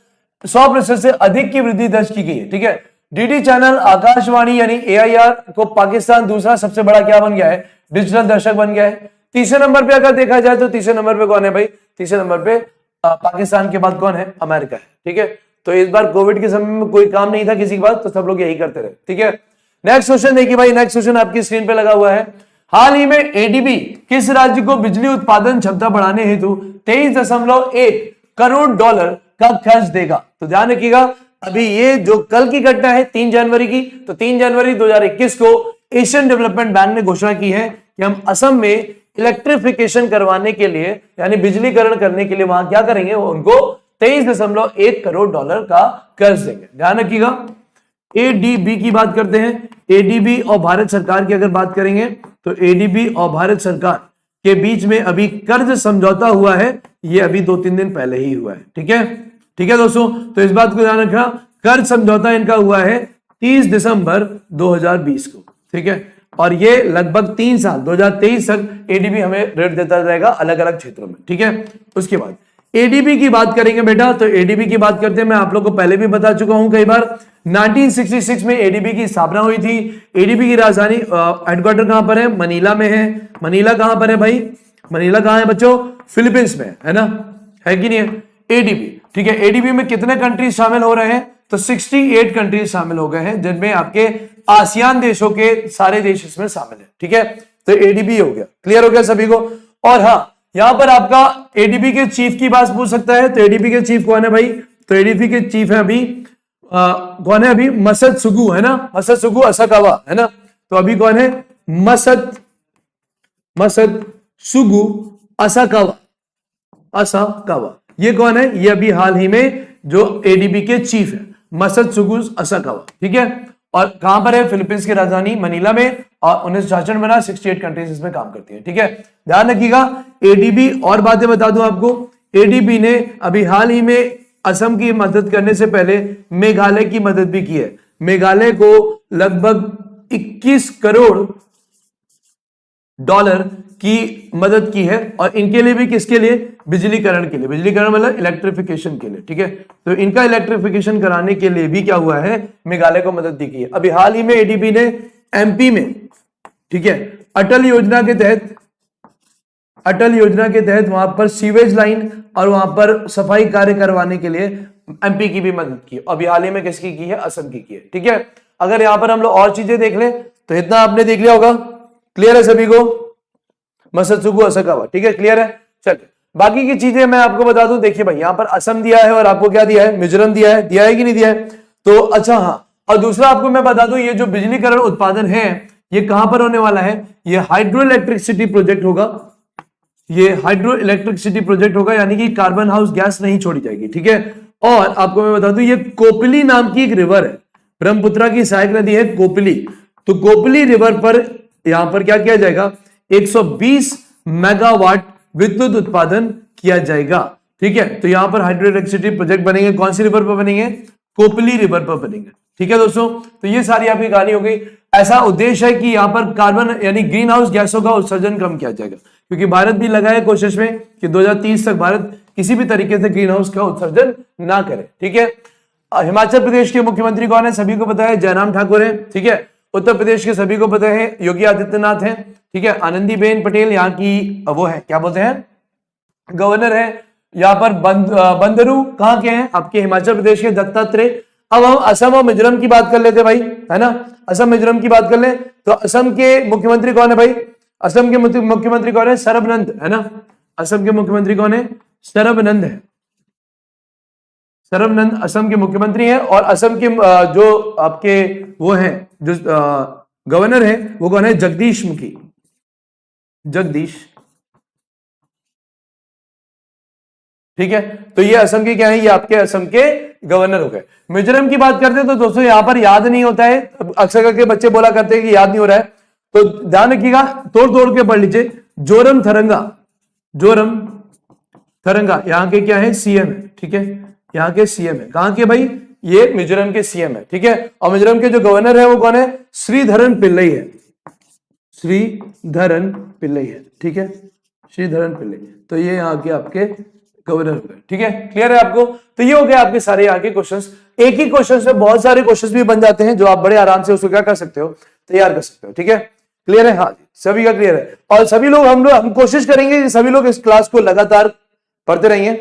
100% से अधिक की वृद्धि दर्ज की गई है, ठीक है। डीडी चैनल आकाशवाणी यानी एआईआर को पाकिस्तान दूसरा सबसे बड़ा क्या बन गया है, डिजिटल दर्शक बन गया है। तीसरे नंबर पे अगर देखा जाए तो तीसरे नंबर पे कौन है भाई, तीसरे नंबर पे पाकिस्तान के बाद कौन है, अमेरिका है, ठीक है। तो इस बार कोविड के समय में कोई काम नहीं था किसी के पास, तो सब लोग यही करते रहे, ठीक है। नेक्स्ट क्वेश्चन देखिए भाई, नेक्स्ट क्वेश्चन आपकी स्क्रीन पे लगा हुआ है। हाल ही में एडीबी किस राज्य को बिजली उत्पादन क्षमता बढ़ाने हेतु $23.1 करोड़ का खर्च देगा, तो ध्यान रखिएगा, अभी ये जो कल की घटना है 3 जनवरी की, तो 3 जनवरी 2021 को एशियन डेवलपमेंट बैंक ने घोषणा की है कि हम असम में इलेक्ट्रिफिकेशन करवाने के लिए यानी बिजलीकरण करने के लिए वहां क्या करेंगे, वो उनको 23.1 करोड़ डॉलर का कर्ज देंगे। ध्यान रखिएगा। एडीबी की बात करते हैं। एडीबी और भारत सरकार की अगर बात करेंगे तो एडीबी और भारत सरकार के बीच में अभी कर्ज समझौता हुआ है, ये अभी 2-3 दिन पहले ही हुआ है। ठीक है, ठीक है दोस्तों, तो इस बात को ध्यान रखना, कर्ज समझौता इनका हुआ है 30 दिसंबर 2020 को। ठीक है, और ये लगभग 3 साल 2023 तक एडीबी हमें ऋण देता रहेगा अलग अलग क्षेत्रों में। ठीक है, उसके बाद एडीबी की बात करेंगे बेटा, तो एडीबी की बात करते हैं, मैं आप लोग को पहले भी बता चुका हूं कई बार, 1966 में एडीबी की स्थापना हुई थी। एडीबी की राजधानी हेडक्वार्टर कहां पर है, मनीला में है। मनीला कहां पर है भाई, मनीला कहां है बच्चों, फिलीपींस में, है ना, है कि नहीं है एडीबी। ठीक है, एडीबी में कितने कंट्रीज शामिल हो रहे हैं, तो 68 कंट्रीज शामिल हो गए हैं, जिनमें आपके आसियान देशों के सारे देश इसमें शामिल है। ठीक है, तो एडीबी हो गया, क्लियर हो गया सभी को। और हाँ, यहां पर आपका एडीबी के चीफ की बात पूछ सकता है, तो एडीबी के चीफ कौन है भाई, तो एडीबी के चीफ है अभी कौन है अभी, मसद सुगु, है ना, मसद सुगु असाकावा, है ना, तो अभी कौन है, मसद सुगु असाकावा, असाकावा, ये कौन है, ये अभी हाल ही में जो एडीबी के चीफ है, मसद सुगु असाकावा। ठीक है, और कहां पर है, फिलीपींस की राजधानी मनीला में, और 1966 में बना, 68 कंट्रीज इसमें काम करती है। ठीक है, ध्यान रखिएगा। एडीबी और बातें बता दूं आपको, एडीबी ने अभी हाल ही में असम की मदद करने से पहले मेघालय की मदद भी की है। मेघालय को लगभग 21 करोड़ डॉलर की मदद की है, और इनके लिए भी किसके लिए, बिजलीकरण के लिए, बिजलीकरण मतलब इलेक्ट्रिफिकेशन के लिए। ठीक है, तो इनका इलेक्ट्रिफिकेशन कराने के लिए भी क्या हुआ है, मेघालय को मदद दी गई है। अभी हाल ही में एडीबी ने एमपी में, ठीक है, अटल योजना के तहत वहां पर सीवेज लाइन और वहां पर सफाई कार्य करवाने के लिए एमपी की भी मदद की। अभी हाल ही में किसकी की है, असम की है। ठीक है, अगर यहां पर हम लोग और चीजें देख लें तो इतना आपने देख लिया होगा, क्लियर है सभी को, मसत्सुगु असाकावा। ठीक है, क्लियर है। चलिए बाकी की चीजें मैं आपको बता दूं, देखिए भाई यहां पर असम दिया है और आपको क्या दिया है, मिजोरम दिया है कि नहीं दिया है, तो अच्छा हाँ, और दूसरा आपको मैं बता दूं, ये जो बिजलीकरण उत्पादन है ये कहां पर होने वाला है, ये हाइड्रो इलेक्ट्रिसिटी प्रोजेक्ट होगा, ये हाइड्रो इलेक्ट्रिसिटी प्रोजेक्ट होगा, यानी कि कार्बन हाउस गैस नहीं छोड़ी जाएगी। ठीक है, और आपको मैं बता दूं ये कोपली नाम की एक रिवर है, ब्रह्मपुत्रा की सहायक नदी है कोपली, तो कोपली रिवर पर यहां पर क्या किया जाएगा, 120 मेगावाट विद्युत उत्पादन किया जाएगा। ठीक है, तो यहां पर हाइड्रो इलेक्ट्रिसिटी प्रोजेक्ट बनेंगे, कौन सी रिवर पर बनेंगे, कोपली रिवर पर बनेंगे। ठीक है दोस्तों, तो ये सारी आपकी कहानी हो गई। ऐसा उद्देश्य है कि यहां पर कार्बन यानी ग्रीन हाउस गैसों का उत्सर्जन कम किया जाएगा, क्योंकि भारत भी लगा है कोशिश में कि 2030 तक भारत किसी भी तरीके से ग्रीन हाउस का उत्सर्जन ना करे। ठीक है, हिमाचल प्रदेश के मुख्यमंत्री कौन है, सभी को पता है, जयराम ठाकुर है। ठीक है, उत्तर प्रदेश के सभी को पता है, योगी आदित्यनाथ हैं। ठीक है, आनंदीबेन पटेल यहाँ की वो है, क्या बोलते हैं, गवर्नर है। यहाँ पर बंदरू कहाँ के हैं, आपके हिमाचल प्रदेश के दत्तात्रेय। अब हम असम और मिजोरम की बात कर लेते भाई, है ना, असम मिजोरम की बात कर ले, तो असम के मुख्यमंत्री कौन है भाई, असम के मुख्यमंत्री कौन है, सर्बानंद, है ना, असम के मुख्यमंत्री कौन है, सर्बानंद है, सर्बानंद असम के मुख्यमंत्री हैं। और असम के जो आपके वो हैं जो गवर्नर है वो कौन है, जगदीश मुखी, जगदीश। ठीक है, तो ये असम के क्या है, ये आपके असम के गवर्नर हो गए। मिजोरम की बात करते हैं तो दोस्तों यहां पर याद नहीं होता है, अक्सर करके बच्चे बोला करते हैं कि याद नहीं हो रहा है, तो ध्यान रखिएगा, तोड़ तोड़ के पढ़ लीजिए। जोरम थरंगा, जोरम थरंगा यहाँ के क्या है, सीएम है। ठीक है, यहाँ के सीएम है, कहां के भाई, ये मिजोरम के सीएम है। ठीक है, और मिजोरम के जो गवर्नर है वो कौन है, श्रीधरन पिल्लई है, श्रीधरन पिल्लई है। ठीक है, श्रीधरन पिल्लई, तो ये यहाँ के आपके गवर्नर हो गए। ठीक है, क्लियर है आपको, तो ये हो गए आपके सारे यहाँ के क्वेश्चंस। एक ही क्वेश्चन से बहुत सारे क्वेश्चंस भी बन जाते हैं, जो आप बड़े आराम से उसको क्या कर सकते हो, तैयार कर सकते हो। ठीक है, क्लियर है, हाँ सभी का क्लियर है। और सभी लोग हम कोशिश करेंगे कि सभी लोग इस क्लास को लगातार पढ़ते रहेंगे,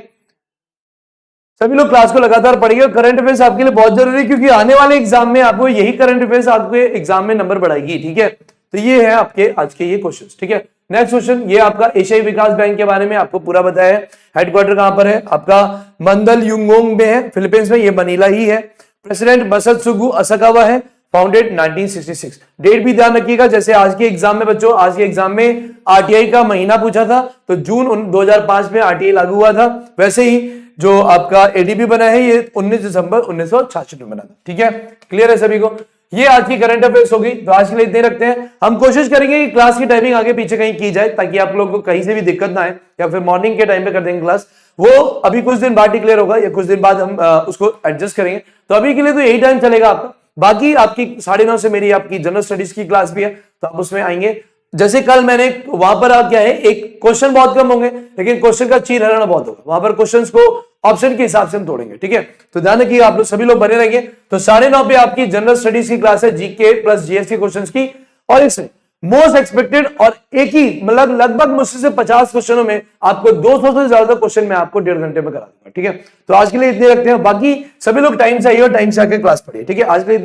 सभी लोग क्लास को लगातार पढ़िए। करंट अफेयर्स आपके लिए बहुत जरूरी है, क्योंकि आने वाले एग्जाम में आपको यही करंट अफेयर्स आपके एग्जाम में नंबर बढ़ाएगी। ठीक है, तो ये है आपके आज के ये क्वेश्चंस। ठीक है, नेक्स्ट क्वेश्चन, ये आपका एशियाई विकास बैंक के बारे में आपको पूरा बताया है। हेडक्वार्टर कहां पर है? आपका मंडल युंगोंग में है, फिलीपींस में, ये मनीला ही है। प्रेसिडेंट मसत्सुगु असाकावा है, फाउंडेड 1966। डेट भी ध्यान रखिएगा, जैसे आज के एग्जाम में बच्चों, आज के एग्जाम में आरटीआई का महीना पूछा था, तो जून 2005 में आरटीआई लागू हुआ था। वैसे ही जो आपका एडीबी बना है ये 19 दिसंबर 1966 में बना था। ठीक है, क्लियर है सभी को? ये आज की करंट अफेयर्स होगी, तो आज के लिए इतने रखते हैं। हम कोशिश करेंगे कि क्लास की टाइमिंग आगे पीछे कहीं की जाए, ताकि आप लोगों को कहीं से भी दिक्कत ना आए, या फिर मॉर्निंग के टाइम पे कर देंगे क्लास, वो अभी कुछ दिन बाद डिक्लेयर होगा, या कुछ दिन बाद हम उसको एडजस्ट करेंगे। तो अभी के लिए तो यही टाइम चलेगा आपका। बाकी आपकी 9:30 से मेरी आपकी जनरल स्टडीज की क्लास भी है, तो आप उसमें आएंगे। जैसे कल मैंने वहां पर क्या है, एक क्वेश्चन बहुत कम होंगे, लेकिन क्वेश्चन का चीर हराना बहुत होगा। वहां पर क्वेश्चंस को ऑप्शन के हिसाब से हम तोड़ेंगे। ठीक है, तो ध्यान रखिए, आप लोग सभी लोग बने रहेंगे। तो 9:30 पे आपकी जनरल स्टडीज की क्लास है, जीके प्लस जीएस के क्वेश्चंस की, और इसमें मोस्ट एक्सपेक्टेड और एक ही मतलब लगभग मुश्किल से 50 क्वेश्चनों में आपको 200 से ज्यादा क्वेश्चन मैं आपको 1.5 घंटे में करा दूंगा। ठीक है, तो आज के लिए इतने रखते हैं। बाकी सभी लोग टाइम से आइए और टाइम से आकर क्लास पढ़िए। ठीक है, आज के लिए